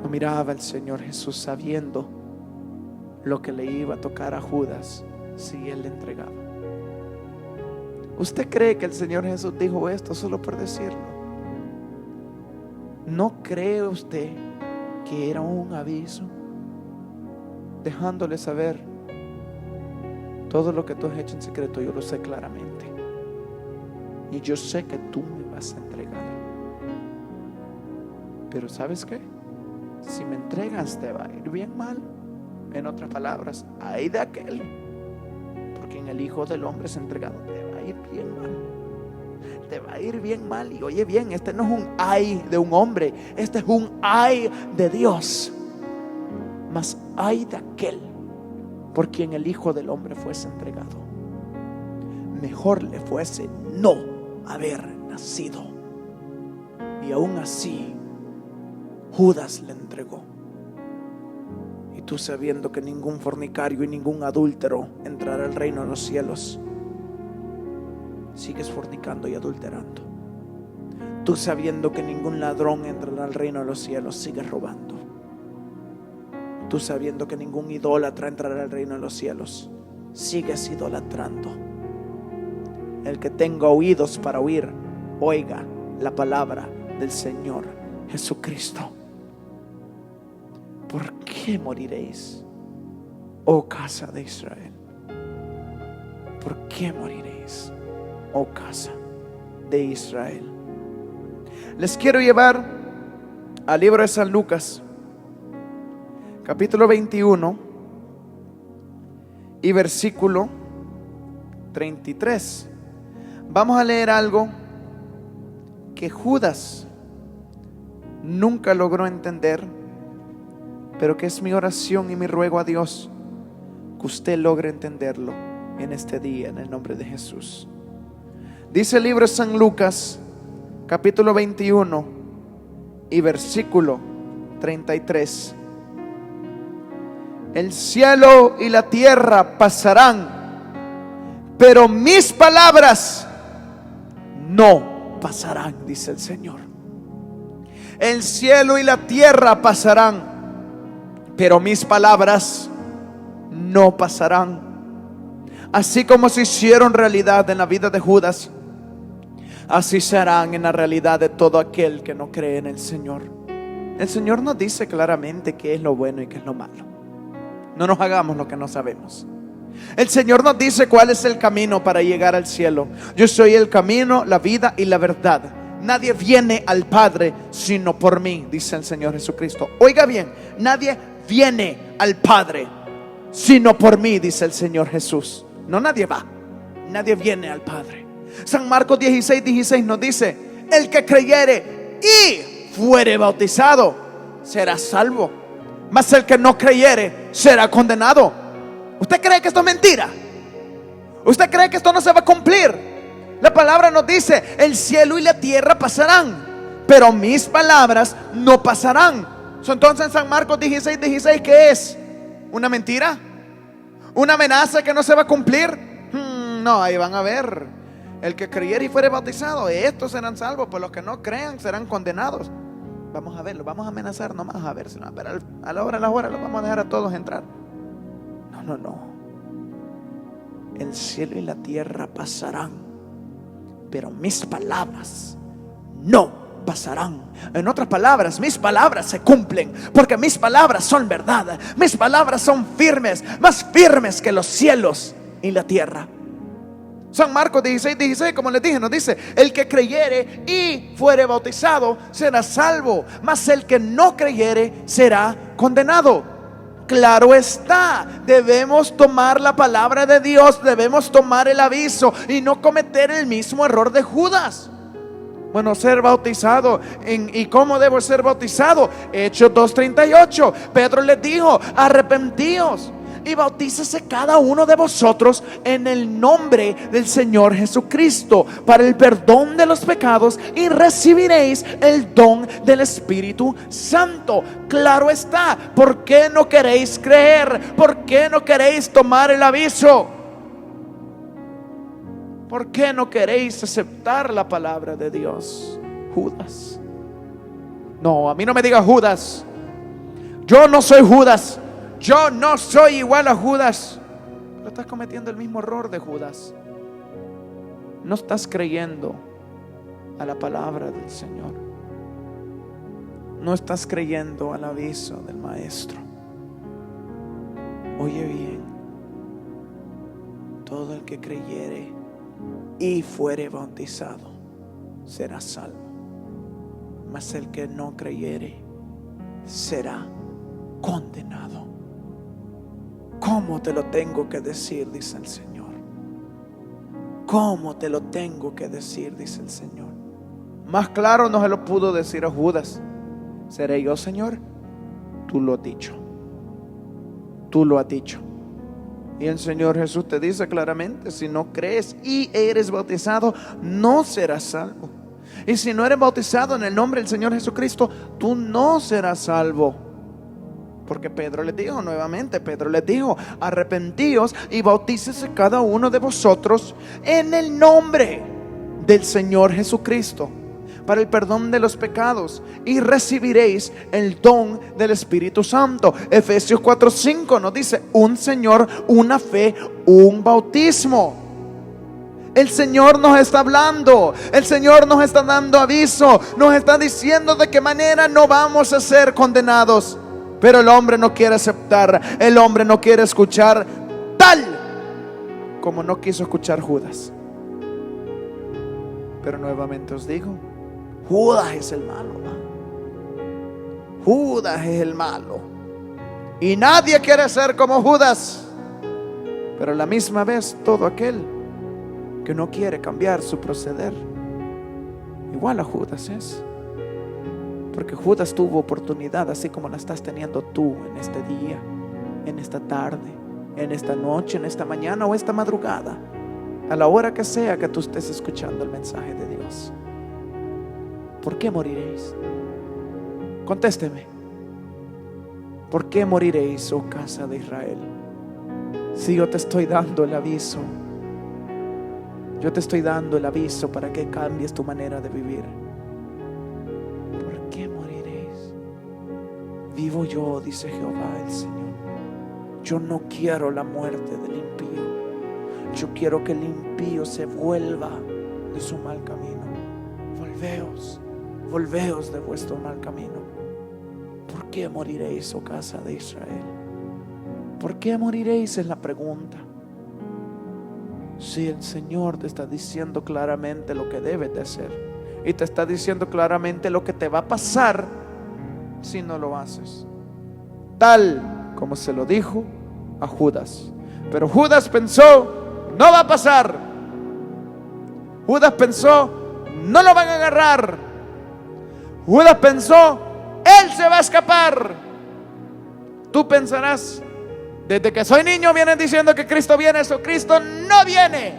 lo miraba el Señor Jesús, sabiendo lo que le iba a tocar a Judas si él le entregaba? ¿Usted cree que el Señor Jesús dijo esto solo por decirlo? ¿No cree usted que era un aviso, dejándole saber: todo lo que tú has hecho en secreto yo lo sé claramente, y yo sé que tú me vas a entregar? Pero ¿sabes qué? Si me entregas te va a ir bien mal. En otras palabras, ay de aquel porque en el Hijo del Hombre es entregado, te va a ir bien mal. Te va a ir bien mal. Y oye bien, este no es un ay de un hombre, este es un ay de Dios. Mas ay de aquel por quien el Hijo del Hombre fuese entregado. Mejor le fuese no haber nacido. Y aún así Judas le entregó. Y tú, sabiendo que ningún fornicario y ningún adúltero entrará al reino de los cielos, sigues fornicando y adulterando. Tú, sabiendo que ningún ladrón entrará al reino de los cielos, sigues robando. Tú, sabiendo que ningún idólatra entrará al reino de los cielos, sigues idolatrando. El que tenga oídos para oír, oiga la palabra del Señor Jesucristo. ¿Por qué moriréis, oh casa de Israel? ¿Por qué moriréis, oh casa de Israel? Les quiero llevar al libro de San Lucas, capítulo 21 y versículo 33. Vamos a leer algo que Judas nunca logró entender, pero que es mi oración y mi ruego a Dios que usted logre entenderlo en este día, en el nombre de Jesús. Dice el libro de San Lucas, capítulo 21 y versículo 33. El cielo y la tierra pasarán, pero mis palabras no pasarán, dice el Señor. El cielo y la tierra pasarán, pero mis palabras no pasarán. Así como se hicieron realidad en la vida de Judas, así serán en la realidad de todo aquel que no cree en el Señor. El Señor nos dice claramente qué es lo bueno y qué es lo malo. No nos hagamos lo que no sabemos. El Señor nos dice cuál es el camino para llegar al cielo. Yo soy el camino, la vida y la verdad. Nadie viene al Padre sino por mí, dice el Señor Jesucristo. Oiga bien, nadie viene al Padre sino por mí, dice el Señor Jesús. No, nadie va, nadie viene al Padre. San Marcos 16:16 nos dice: el que creyere y fuere bautizado será salvo, mas el que no creyere será condenado. ¿Usted cree que esto es mentira? ¿Usted cree que esto no se va a cumplir? La palabra nos dice: el cielo y la tierra pasarán, pero mis palabras no pasarán. Entonces en San Marcos 16:16, ¿qué es? ¿Una mentira? ¿Una amenaza que no se va a cumplir? No, ahí van a ver: el que creyere y fuere bautizado, estos serán salvos, pues los que no crean serán condenados. Vamos a verlo, vamos a amenazar nomás a ver, pero a la hora los vamos a dejar a todos entrar. No. El cielo y la tierra pasarán, pero mis palabras no pasarán. En otras palabras, mis palabras se cumplen, porque mis palabras son verdad. Mis palabras son firmes, más firmes que los cielos y la tierra. San Marcos 16:16, como les dije, nos dice: el que creyere y fuere bautizado será salvo, mas el que no creyere será condenado. Claro está, debemos tomar la palabra de Dios, debemos tomar el aviso y no cometer el mismo error de Judas. Bueno, ser bautizado. ¿Y cómo debo ser bautizado? Hechos 2:38. Pedro les dijo: arrepentíos y bautícese cada uno de vosotros en el nombre del Señor Jesucristo para el perdón de los pecados, y recibiréis el don del Espíritu Santo. Claro está. ¿Por qué no queréis creer? ¿Por qué no queréis tomar el aviso? ¿Por qué no queréis aceptar la palabra de Dios? Judas. No, a mí no me diga Judas. Yo no soy Judas. Yo no soy igual a Judas. Pero estás cometiendo el mismo error de Judas. No estás creyendo a la palabra del Señor. No estás creyendo al aviso del Maestro. Oye bien: todo el que creyere y fuere bautizado será salvo, mas el que no creyere será condenado. ¿Cómo te lo tengo que decir? Dice el Señor. ¿Cómo te lo tengo que decir? Dice el Señor. Más claro no se lo pudo decir a Judas. ¿Seré yo, Señor? Tú lo has dicho. Tú lo has dicho. Y el Señor Jesús te dice claramente: si no crees y eres bautizado, no serás salvo. Y si no eres bautizado en el nombre del Señor Jesucristo, tú no serás salvo. Porque Pedro les dijo nuevamente: arrepentíos y bautícese cada uno de vosotros en el nombre del Señor Jesucristo para el perdón de los pecados, y recibiréis el don del Espíritu Santo. Efesios 4:5 nos dice: un Señor, una fe, un bautismo. El Señor nos está hablando, el Señor nos está dando aviso, nos está diciendo de qué manera no vamos a ser condenados. Pero el hombre no quiere aceptar, el hombre no quiere escuchar, tal como no quiso escuchar Judas. Pero nuevamente os digo: Judas es el malo, Judas es el malo, y nadie quiere ser como Judas. Pero a la misma vez, todo aquel que no quiere cambiar su proceder, igual a Judas es. Porque Judas tuvo oportunidad, así como la estás teniendo tú en este día, en esta tarde, en esta noche, en esta mañana o esta madrugada, a la hora que sea que tú estés escuchando el mensaje de Dios. ¿Por qué moriréis? Contésteme. ¿Por qué moriréis, oh casa de Israel? Si yo te estoy dando el aviso, yo te estoy dando el aviso para que cambies tu manera de vivir. ¿Por qué moriréis? Vivo yo, dice Jehová el Señor. Yo no quiero la muerte del impío. Yo quiero que el impío se vuelva de su mal camino. Volveos de vuestro mal camino. ¿Por qué moriréis, oh casa de Israel? ¿Por qué moriréis? Es la pregunta. Si el Señor te está diciendo claramente lo que debes de hacer, y te está diciendo claramente lo que te va a pasar si no lo haces, tal como se lo dijo a Judas. Pero Judas pensó, no va a pasar. Judas pensó, no lo van a agarrar. Judas pensó, él se va a escapar. Tú pensarás, desde que soy niño vienen diciendo que Cristo viene. Eso, Cristo no viene.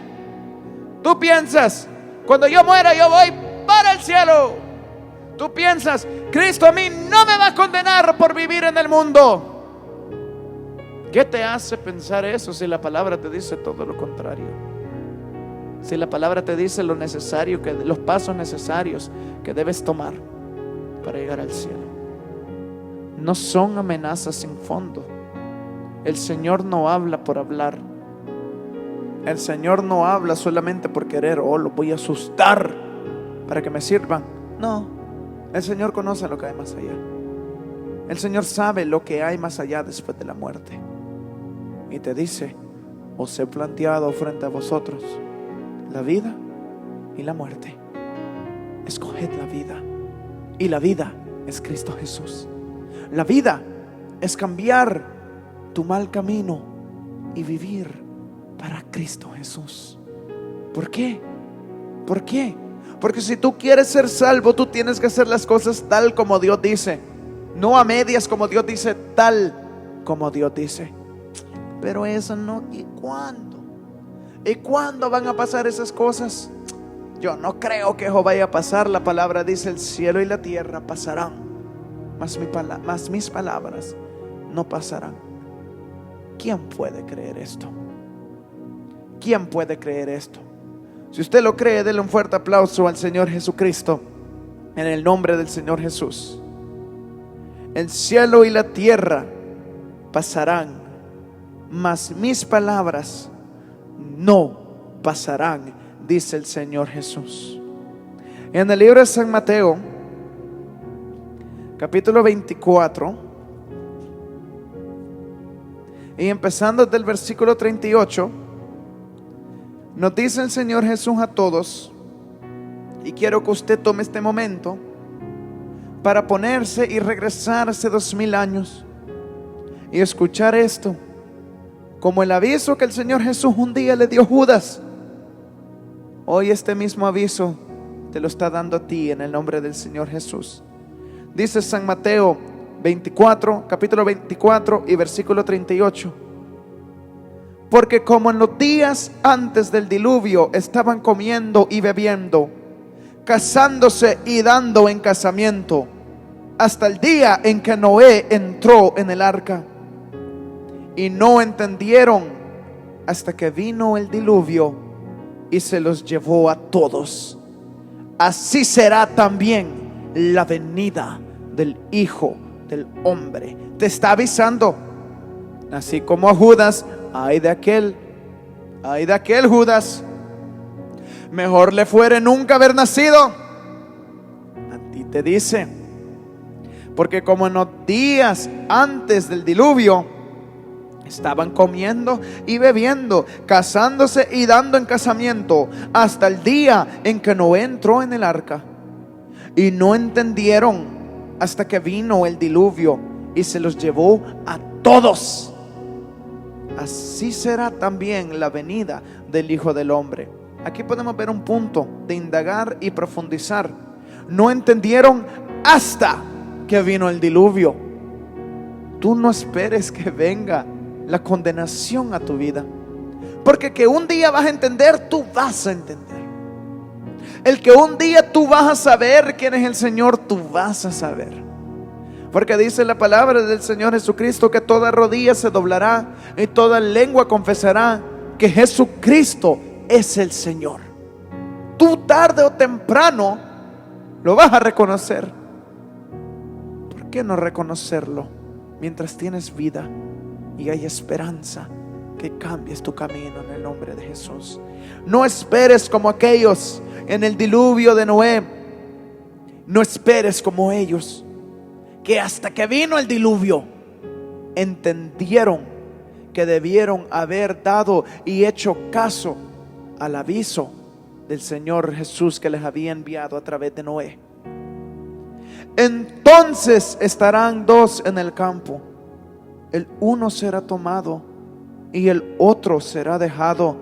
Tú piensas, cuando yo muera yo voy para el cielo. Tú piensas, Cristo a mí no me va a condenar por vivir en el mundo. ¿Qué te hace pensar eso si la palabra te dice todo lo contrario? Si la palabra te dice lo necesario, los pasos necesarios que debes tomar para llegar al cielo. No son amenazas sin fondo. El Señor no habla por hablar. El Señor no habla solamente por querer, oh, los voy a asustar para que me sirvan. No, el Señor conoce lo que hay más allá. El Señor sabe lo que hay más allá después de la muerte. Y te dice, os he planteado frente a vosotros la vida y la muerte. Escoged la vida. Y la vida es Cristo Jesús. La vida es cambiar tu mal camino y vivir para Cristo Jesús. ¿Por qué? ¿Por qué? Porque si tú quieres ser salvo, tú tienes que hacer las cosas tal como Dios dice. No a medias como Dios dice, tal como Dios dice. Pero eso no. ¿Y cuándo? ¿Y cuándo van a pasar esas cosas? Yo no creo que eso vaya a pasar. La palabra dice, el cielo y la tierra pasarán, mas mis palabras no pasarán. ¿Quién puede creer esto? ¿Quién puede creer esto? Si usted lo cree, denle un fuerte aplauso al Señor Jesucristo, en el nombre del Señor Jesús. El cielo y la tierra pasarán, mas mis palabras no pasarán, dice el Señor Jesús. En el libro de San Mateo, capítulo 24, y empezando desde el versículo 38, nos dice el Señor Jesús a todos, y quiero que usted tome este momento para ponerse y regresarse 2000 años y escuchar esto como el aviso que el Señor Jesús un día le dio a Judas. Hoy este mismo aviso te lo está dando a ti en el nombre del Señor Jesús. Dice San Mateo 24, capítulo 24 y versículo 38. Porque como en los días antes del diluvio estaban comiendo y bebiendo, casándose y dando en casamiento, hasta el día en que Noé entró en el arca, y no entendieron hasta que vino el diluvio y se los llevó a todos. Así será también la venida del Hijo del Hombre. Te está avisando, así como a Judas. Ay de aquel Judas, mejor le fuere nunca haber nacido. A ti te dice, porque como en los días antes del diluvio estaban comiendo y bebiendo, casándose y dando en casamiento, hasta el día en que Noé entró en el arca, y no entendieron hasta que vino el diluvio y se los llevó a todos. Así será también la venida del Hijo del Hombre. Aquí podemos ver un punto de indagar y profundizar. No entendieron hasta que vino el diluvio. Tú no esperes que venga la condenación a tu vida, porque que un día vas a entender, tú vas a entender. El que un día tú vas a saber quién es el Señor, tú vas a saber. Porque dice la palabra del Señor Jesucristo que toda rodilla se doblará y toda lengua confesará que Jesucristo es el Señor. Tú tarde o temprano lo vas a reconocer. ¿Por qué no reconocerlo mientras tienes vida y hay esperanza? Que cambies tu camino en el nombre de Jesús. No esperes como aquellos en el diluvio de Noé. No esperes como ellos, que hasta que vino el diluvio entendieron que debieron haber dado y hecho caso al aviso del Señor Jesús que les había enviado a través de Noé. Entonces estarán dos en el campo, el uno será tomado y el otro será dejado.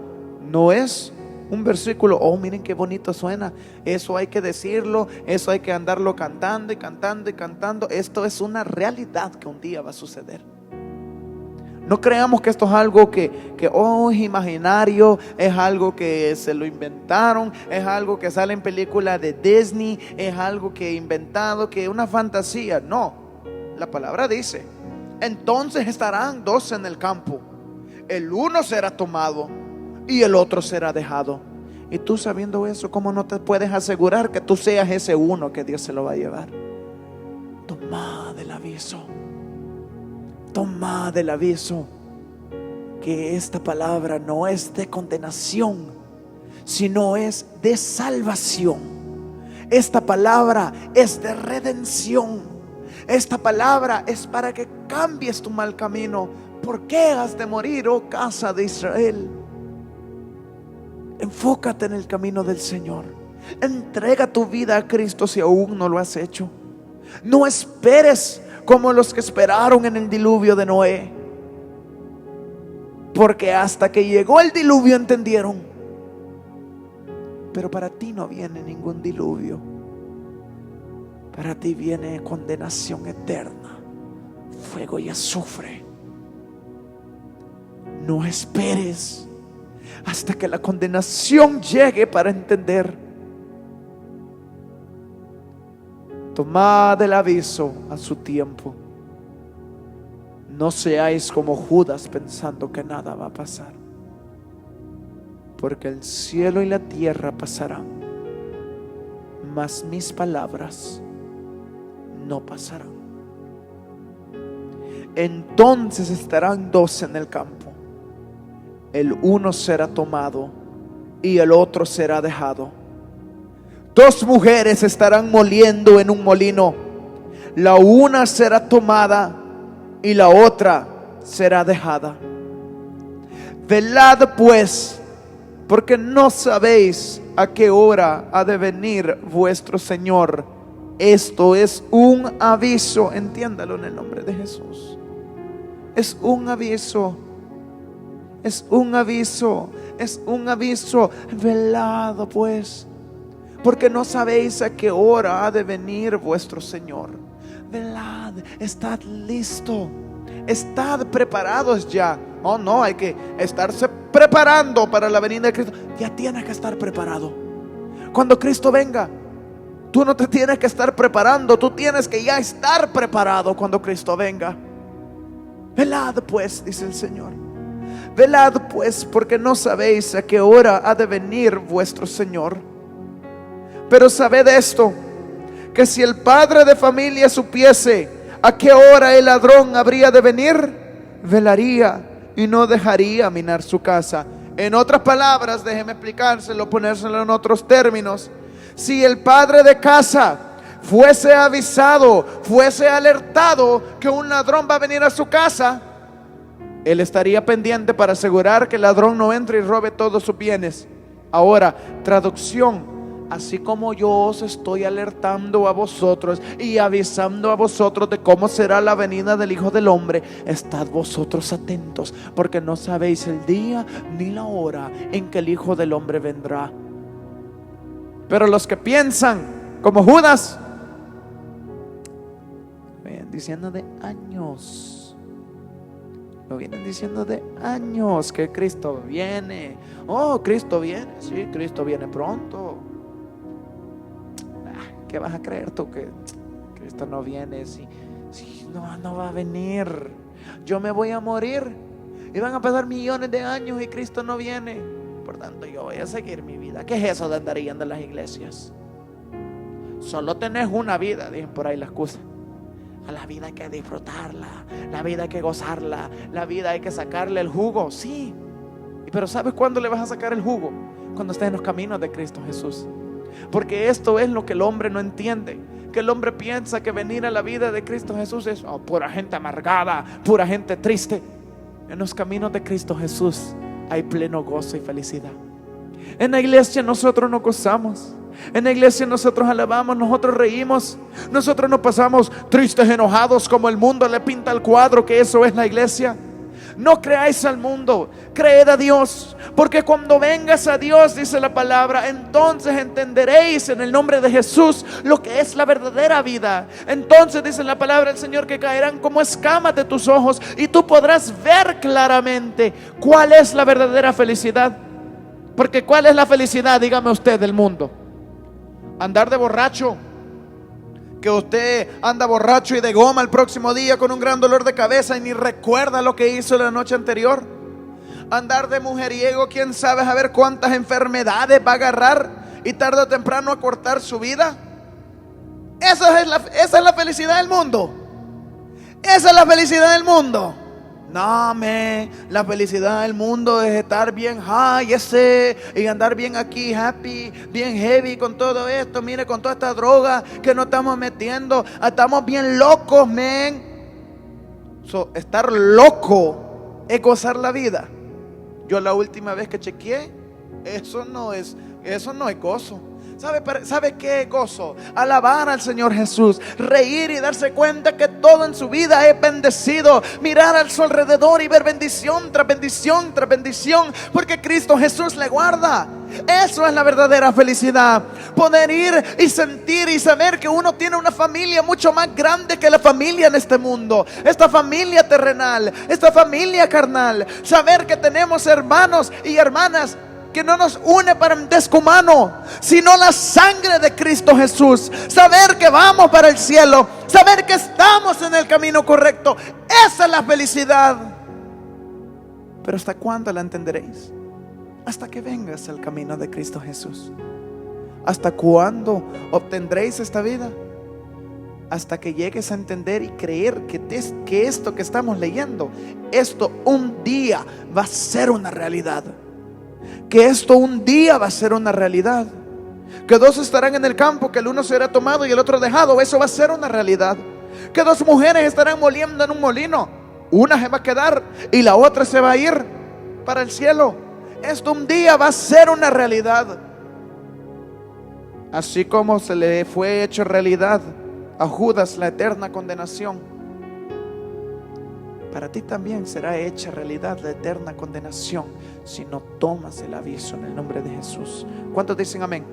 No es un versículo, oh miren qué bonito suena, eso hay que decirlo, eso hay que andarlo cantando y cantando y cantando. Esto es una realidad que un día va a suceder. No creamos que esto es algo que es imaginario, es algo que se lo inventaron, es algo que sale en películas de Disney, es algo que inventado, que es una fantasía. No, la palabra dice, entonces estarán dos en el campo, el uno será tomado y el otro será dejado. Y tú sabiendo eso, ¿cómo no te puedes asegurar que tú seas ese uno que Dios se lo va a llevar? Toma del aviso. Toma del aviso que esta palabra no es de condenación, sino es de salvación. Esta palabra es de redención. Esta palabra es para que cambies tu mal camino. ¿Por qué has de morir, oh casa de Israel? Enfócate en el camino del Señor. Entrega tu vida a Cristo si aún no lo has hecho. No esperes como los que esperaron en el diluvio de Noé, porque hasta que llegó el diluvio entendieron. Pero para ti no viene ningún diluvio. Para ti viene condenación eterna, fuego y azufre. No esperes hasta que la condenación llegue para entender. Tomad el aviso a su tiempo. No seáis como Judas pensando que nada va a pasar, porque el cielo y la tierra pasarán, mas mis palabras no pasarán. Entonces estarán dos en el campo, el uno será tomado y el otro será dejado. Dos mujeres estarán moliendo en un molino, la una será tomada y la otra será dejada. Velad pues, porque no sabéis a qué hora ha de venir vuestro Señor. Esto es un aviso, entiéndalo en el nombre de Jesús. Es un aviso, es un aviso, es un aviso. Velad pues, porque no sabéis a qué hora ha de venir vuestro Señor. Velad, estad listo, estad preparados ya. Oh no, hay que estarse preparando para la venida de Cristo. Ya tienes que estar preparado. Cuando Cristo venga, tú no te tienes que estar preparando, tú tienes que ya estar preparado cuando Cristo venga. Velad pues, dice el Señor. Velad pues, porque no sabéis a qué hora ha de venir vuestro Señor. Pero sabed esto, que si el padre de familia supiese a qué hora el ladrón habría de venir, velaría y no dejaría minar su casa. En otras palabras, déjeme explicárselo, ponérselo en otros términos. Si el padre de casa fuese avisado, fuese alertado que un ladrón va a venir a su casa, él estaría pendiente para asegurar que el ladrón no entre y robe todos sus bienes. Ahora, traducción: así como yo os estoy alertando a vosotros y avisando a vosotros de cómo será la venida del Hijo del Hombre, estad vosotros atentos, porque no sabéis el día ni la hora en que el Hijo del Hombre vendrá. Pero los que piensan como Judas, vienen diciendo de años, lo vienen diciendo de años, que Cristo viene. Oh, Cristo viene, sí, Cristo viene pronto. ¿Qué vas a creer tú que Cristo no viene? Si no va a venir. Yo me voy a morir y van a pasar millones de años y Cristo no viene. Por tanto, yo voy a seguir mi vida. ¿Qué es eso de andar yendo a las iglesias? Solo tenés una vida, dicen por ahí la excusa. A la vida hay que disfrutarla, la vida hay que gozarla, la vida hay que sacarle el jugo. Sí, pero ¿sabes cuándo le vas a sacar el jugo? Cuando estés en los caminos de Cristo Jesús. Porque esto es lo que el hombre no entiende. Que el hombre piensa que venir a la vida de Cristo Jesús es pura gente amargada, pura gente triste. En los caminos de Cristo Jesús hay pleno gozo y felicidad. En la iglesia nosotros nos gozamos. En la iglesia nosotros alabamos, nosotros reímos. Nosotros no pasamos tristes, enojados como el mundo le pinta el cuadro que eso es la iglesia. No creáis al mundo, creed a Dios. Porque cuando vengas a Dios, dice la palabra, entonces entenderéis en el nombre de Jesús lo que es la verdadera vida. Entonces dice la palabra del Señor que caerán como escamas de tus ojos y tú podrás ver claramente cuál es la verdadera felicidad. Porque ¿cuál es la felicidad? Dígame usted, del mundo. Andar de borracho, que usted anda borracho y de goma el próximo día con un gran dolor de cabeza y ni recuerda lo que hizo la noche anterior. Andar de mujeriego, quién sabe a ver cuántas enfermedades va a agarrar y tarde o temprano a cortar su vida. Esa es la felicidad del mundo. Esa es la felicidad del mundo. No, la felicidad del mundo es estar bien high y andar bien aquí, happy, bien heavy con todo esto. Mire, con toda esta droga que nos estamos metiendo, estamos bien locos, man. Estar loco es gozar la vida. Yo la última vez que chequeé, eso no es gozo. ¿Sabe qué es gozo? Alabar al Señor Jesús, reír y darse cuenta que todo en su vida es bendecido. Mirar a su alrededor y ver bendición tras bendición tras bendición, porque Cristo Jesús le guarda. Eso es la verdadera felicidad. Poder ir y sentir y saber que uno tiene una familia mucho más grande que la familia en este mundo. Esta familia terrenal, esta familia carnal. Saber que tenemos hermanos y hermanas que no nos une parentesco humano, sino la sangre de Cristo Jesús. Saber que vamos para el cielo, saber que estamos en el camino correcto. Esa es la felicidad. Pero ¿hasta cuándo la entenderéis? Hasta que vengas al camino de Cristo Jesús. ¿Hasta cuándo obtendréis esta vida? Hasta que llegues a entender y creer que esto que estamos leyendo, esto un día va a ser una realidad. Que esto un día va a ser una realidad. Que dos estarán en el campo, que el uno será tomado y el otro dejado. Eso va a ser una realidad. Que dos mujeres estarán moliendo en un molino. Una se va a quedar y la otra se va a ir para el cielo. Esto un día va a ser una realidad. Así como se le fue hecho realidad a Judas la eterna condenación, para ti también será hecha realidad la eterna condenación si no tomas el aviso en el nombre de Jesús. ¿Cuántos dicen amén?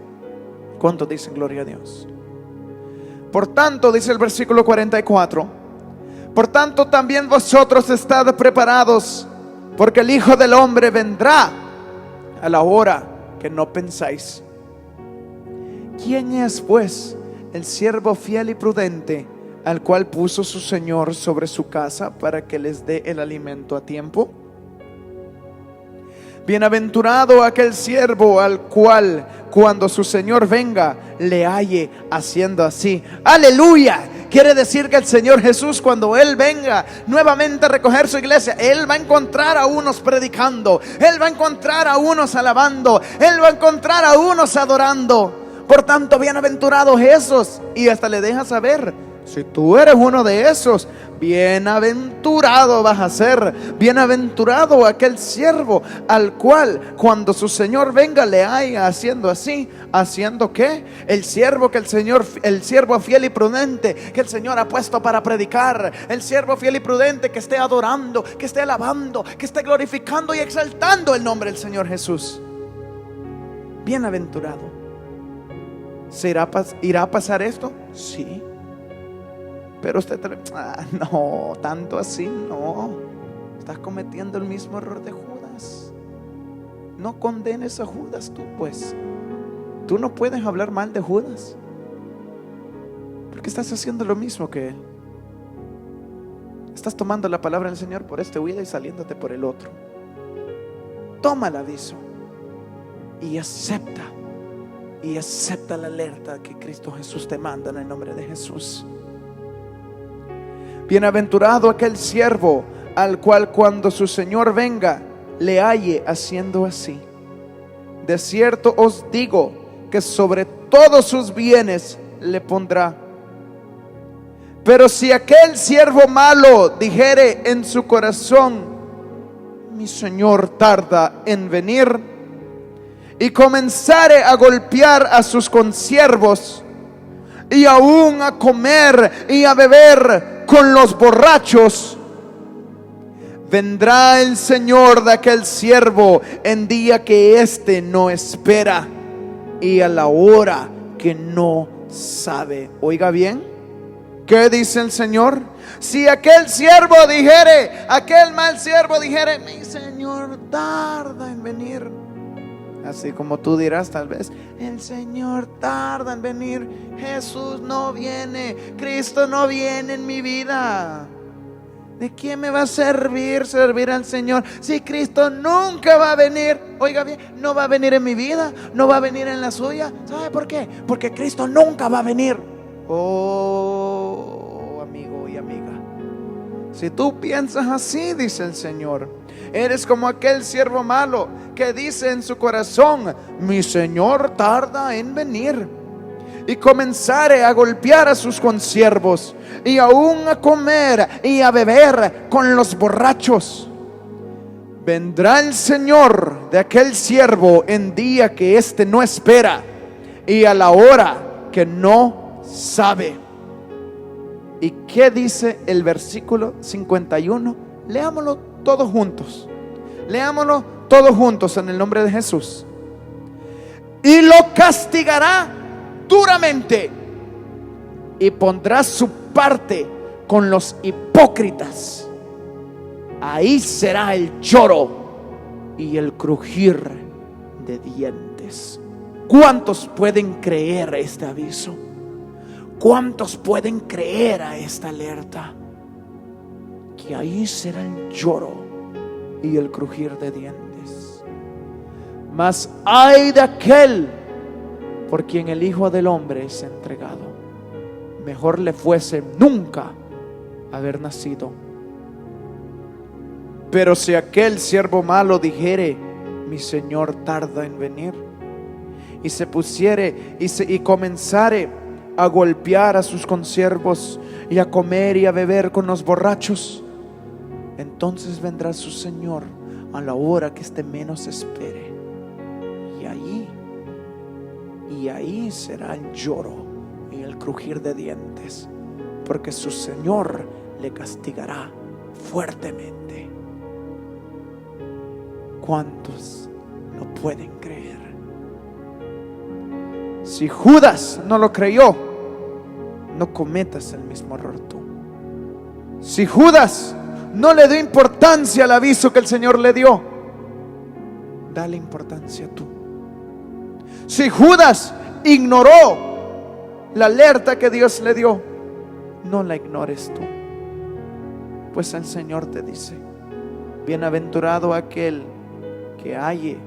¿Cuántos dicen gloria a Dios? Por tanto, dice el versículo 44, por tanto también vosotros estad preparados, porque el Hijo del Hombre vendrá a la hora que no pensáis. ¿Quién es pues el siervo fiel y prudente, al cual puso su Señor sobre su casa para que les dé el alimento a tiempo? Bienaventurado aquel siervo al cual cuando su Señor venga le halle haciendo así. Aleluya. Quiere decir que el Señor Jesús, cuando Él venga nuevamente a recoger su iglesia, Él va a encontrar a unos predicando, Él va a encontrar a unos alabando, Él va a encontrar a unos adorando. Por tanto, bienaventurados esos. Y hasta le deja saber, si tú eres uno de esos, bienaventurado vas a ser. Bienaventurado aquel siervo al cual cuando su Señor venga le haya haciendo así. ¿Haciendo qué? El siervo fiel y prudente que el Señor ha puesto para predicar. El siervo fiel y prudente que esté adorando, que esté alabando, que esté glorificando y exaltando el nombre del Señor Jesús. Bienaventurado. ¿Irá a pasar esto? Sí. Pero usted, no, tanto así no. Estás cometiendo el mismo error de Judas. No condenes a Judas tú, pues. Tú no puedes hablar mal de Judas, porque estás haciendo lo mismo que él. estás tomando la palabra del Señor por este oído y saliéndote por el otro. Toma el aviso y acepta la alerta que Cristo Jesús te manda en el nombre de Jesús. Bienaventurado aquel siervo al cual cuando su Señor venga le halle haciendo así. De cierto os digo que sobre todos sus bienes le pondrá. Pero si aquel siervo malo dijere en su corazón: mi Señor tarda en venir, y comenzare a golpear a sus consiervos, y aún a comer y a beber con los borrachos, vendrá el Señor de aquel siervo en día que éste no espera y a la hora que no sabe. Oiga bien, ¿qué dice el Señor? Si aquel siervo dijere, aquel mal siervo dijere: mi Señor tarda en venir. Así como tú dirás tal vez: el Señor tarda en venir, Jesús no viene, Cristo no viene en mi vida. ¿De quién me va a servir al Señor si Cristo nunca va a venir? Oiga bien, no va a venir en mi vida, no va a venir en la suya. ¿Sabe por qué? Porque Cristo nunca va a venir. Oh, amigo y amiga, si tú piensas así, dice el Señor, eres como aquel siervo malo que dice en su corazón: mi Señor tarda en venir, y comenzare a golpear a sus consiervos, y aún a comer y a beber con los borrachos. Vendrá el Señor de aquel siervo en día que éste no espera y a la hora que no sabe. ¿Y qué dice el versículo 51? Leámoslo todos juntos. Leámoslo todos juntos en el nombre de Jesús. Y lo castigará duramente, y pondrá su parte con los hipócritas. Ahí será el lloro y el crujir de dientes. ¿Cuántos pueden creer a este aviso? ¿Cuántos pueden creer a esta alerta? Que ahí será el lloro y el crujir de dientes. Mas ay de aquel por quien el Hijo del Hombre es entregado. Mejor le fuese nunca haber nacido. Pero si aquel siervo malo dijere: mi Señor tarda en venir, y se pusiere y comenzare a golpear a sus consiervos, y a comer y a beber con los borrachos, entonces vendrá su Señor a la hora que éste menos espere, y ahí será el lloro y el crujir de dientes, porque su Señor le castigará fuertemente. ¿Cuántos lo pueden creer? Si Judas no lo creyó, no cometas el mismo error tú. Si Judas no le dio importancia al aviso que el Señor le dio, dale importancia tú. Si Judas ignoró la alerta que Dios le dio, no la ignores tú. Pues el Señor te dice: bienaventurado aquel que halle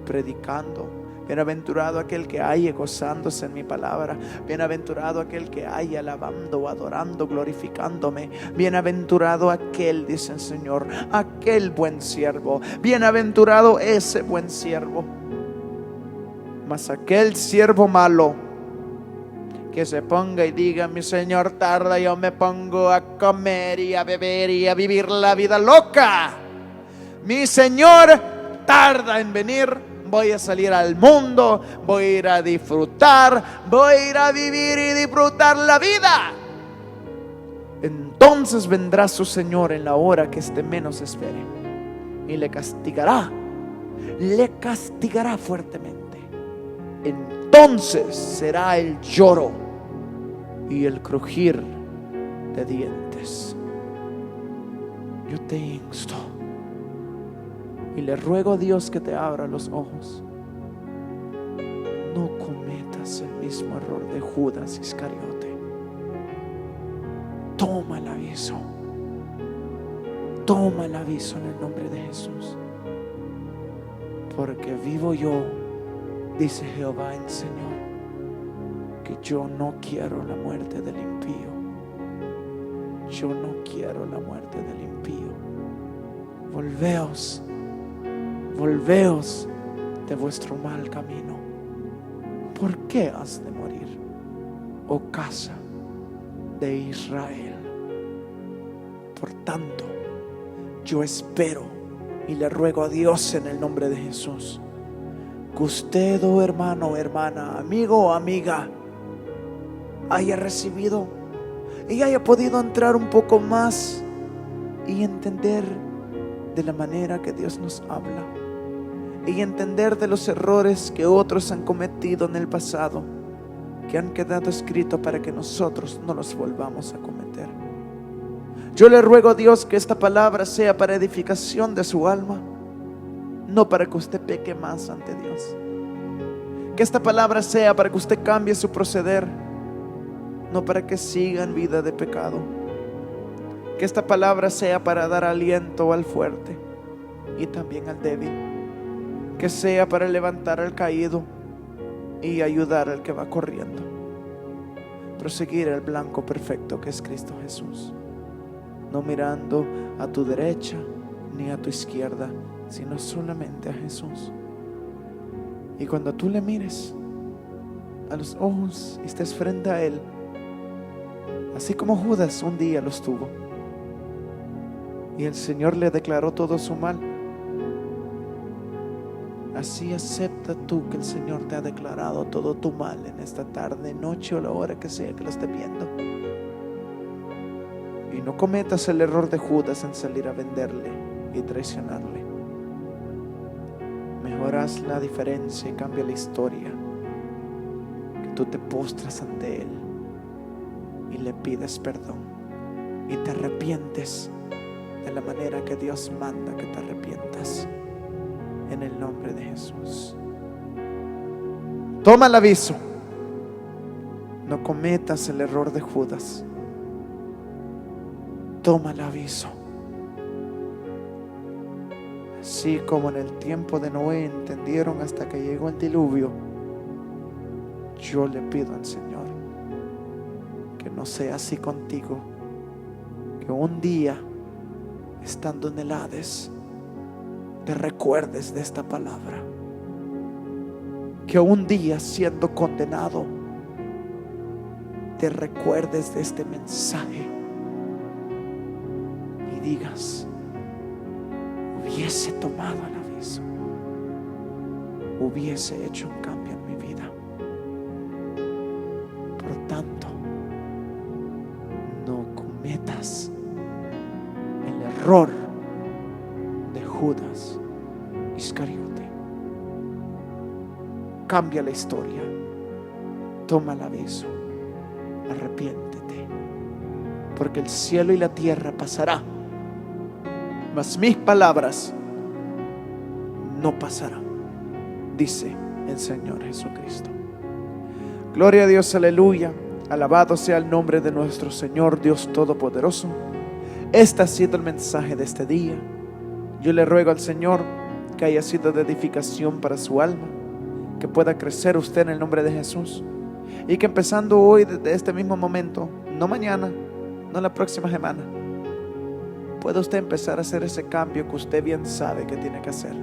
predicando, bienaventurado aquel que halle gozándose en mi palabra, bienaventurado aquel que halle alabando, adorando, glorificándome, bienaventurado aquel, dice el Señor, aquel buen siervo, bienaventurado ese buen siervo. Mas aquel siervo malo que se ponga y diga: mi Señor tarda, yo me pongo a comer y a beber y a vivir la vida loca. Mi Señor tarda en venir, voy a salir al mundo, voy a ir a disfrutar, voy a ir a vivir y disfrutar la vida. Entonces vendrá su Señor en la hora que éste menos espere, y le castigará fuertemente. Entonces será el lloro y el crujir de dientes. Yo te insto y le ruego a Dios que te abra los ojos. No cometas el mismo error de Judas Iscariote. Toma el aviso Toma el aviso en el nombre de Jesús. Porque vivo yo, dice Jehová el Señor, que yo no quiero la muerte del impío. Yo no quiero la muerte del impío. Volveos, volveos de vuestro mal camino. ¿Por qué has de morir, oh casa de Israel? Por tanto, yo espero y le ruego a Dios en el nombre de Jesús que usted, oh hermano, hermana, amigo o amiga, haya recibido y haya podido entrar un poco más y entender de la manera que Dios nos habla, y entender de los errores que otros han cometido en el pasado, que han quedado escritos para que nosotros no los volvamos a cometer. Yo le ruego a Dios que esta palabra sea para edificación de su alma, no para que usted peque más ante Dios. Que esta palabra sea para que usted cambie su proceder, no para que siga en vida de pecado. Que esta palabra sea para dar aliento al fuerte y también al débil. Que sea para levantar al caído y ayudar al que va corriendo. Proseguir el blanco perfecto que es Cristo Jesús, no mirando a tu derecha ni a tu izquierda, sino solamente a Jesús. Y cuando tú le mires a los ojos y estés frente a Él, así como Judas un día los tuvo, y el Señor le declaró todo su mal, así acepta tú que el Señor te ha declarado todo tu mal en esta tarde, noche o la hora que sea que lo esté viendo. Y no cometas el error de Judas en salir a venderle y traicionarle. Mejor haz la diferencia y cambia la historia. Que tú te postras ante Él y le pides perdón y te arrepientes de la manera que Dios manda que te arrepientas, en el nombre de Jesús. Toma el aviso. No cometas el error de Judas. Toma el aviso. Así como en el tiempo de Noé entendieron hasta que llegó el diluvio, yo le pido al Señor que no sea así contigo, que un día, estando en el Hades, te recuerdes de esta palabra, que un día siendo condenado te recuerdes de este mensaje y digas: hubiese tomado el aviso, hubiese hecho un cambio en mi vida. Por tanto, no cometas el error de Judas Iscariote. Cambia la historia, toma el aviso, arrepiéntete, porque el cielo y la tierra pasará, mas mis palabras no pasarán, dice el Señor Jesucristo. Gloria a Dios, aleluya. Alabado sea el nombre de nuestro Señor Dios Todopoderoso. Este ha sido el mensaje de este día. Yo le ruego al Señor que haya sido de edificación para su alma, que pueda crecer usted en el nombre de Jesús, y que empezando hoy, desde este mismo momento, no mañana, no la próxima semana, pueda usted empezar a hacer ese cambio que usted bien sabe que tiene que hacer.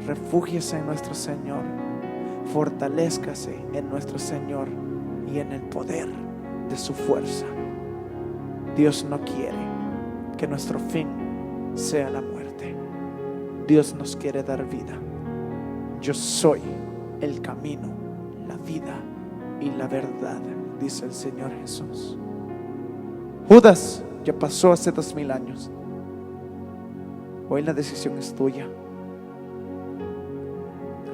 Refúgiese en nuestro Señor, fortalézcase en nuestro Señor y en el poder de su fuerza. Dios no quiere que nuestro fin sea la muerte. Dios nos quiere dar vida. Yo soy el camino, la vida y la verdad, dice el Señor Jesús. Judas ya pasó hace 2000 años. Hoy la decisión es tuya.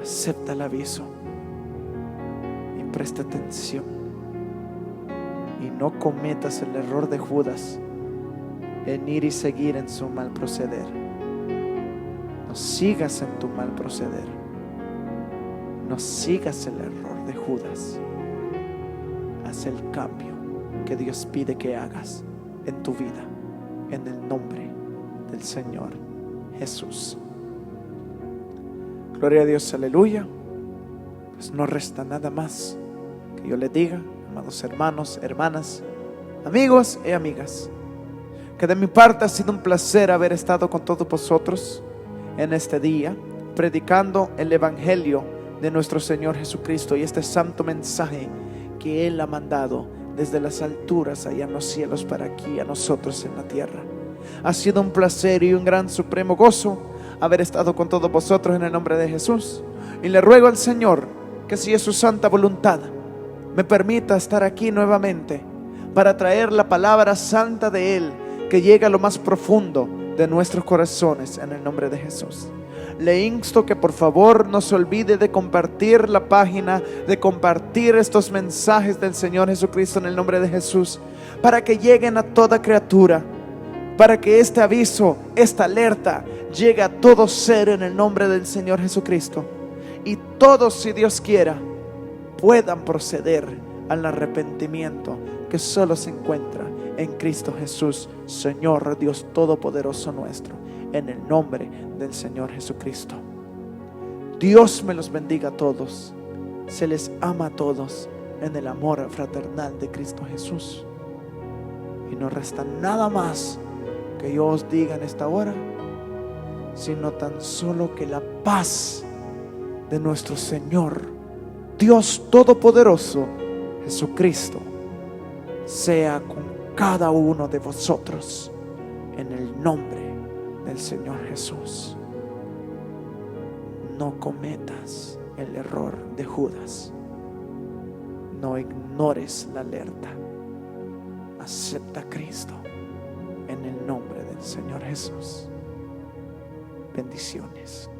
Acepta el aviso y presta atención, y no cometas el error de Judas en ir y seguir en su mal proceder. No sigas en tu mal proceder. No sigas el error de Judas. Haz el cambio que Dios pide que hagas en tu vida, en el nombre del Señor Jesús. Gloria a Dios, aleluya. Pues no resta nada más que yo les diga, amados hermanos, hermanas, amigos y amigas, que de mi parte ha sido un placer haber estado con todos vosotros en este día, predicando el Evangelio de nuestro Señor Jesucristo y este santo mensaje que Él ha mandado desde las alturas allá en los cielos para aquí a nosotros en la tierra. Ha sido un placer y un gran supremo gozo haber estado con todos vosotros en el nombre de Jesús, y le ruego al Señor que, si es su santa voluntad, me permita estar aquí nuevamente para traer la palabra santa de Él, que llega a lo más profundo de nuestros corazones en el nombre de Jesús. Le insto que por favor no se olvide de compartir la página, de compartir estos mensajes del Señor Jesucristo en el nombre de Jesús, para que lleguen a toda criatura, para que este aviso, esta alerta llegue a todo ser en el nombre del Señor Jesucristo, y todos, si Dios quiera, puedan proceder al arrepentimiento que solo se encuentra en Cristo Jesús, Señor Dios Todopoderoso nuestro, en el nombre del Señor Jesucristo. Dios me los bendiga a todos. Se les ama a todos en el amor fraternal de Cristo Jesús. Y no resta nada más que yo os diga en esta hora, sino tan solo que la paz de nuestro Señor, Dios Todopoderoso, Jesucristo, sea con cada uno de vosotros en el nombre del Señor Jesús. No cometas el error de Judas. No ignores la alerta. Acepta a Cristo en el nombre del Señor Jesús. Bendiciones.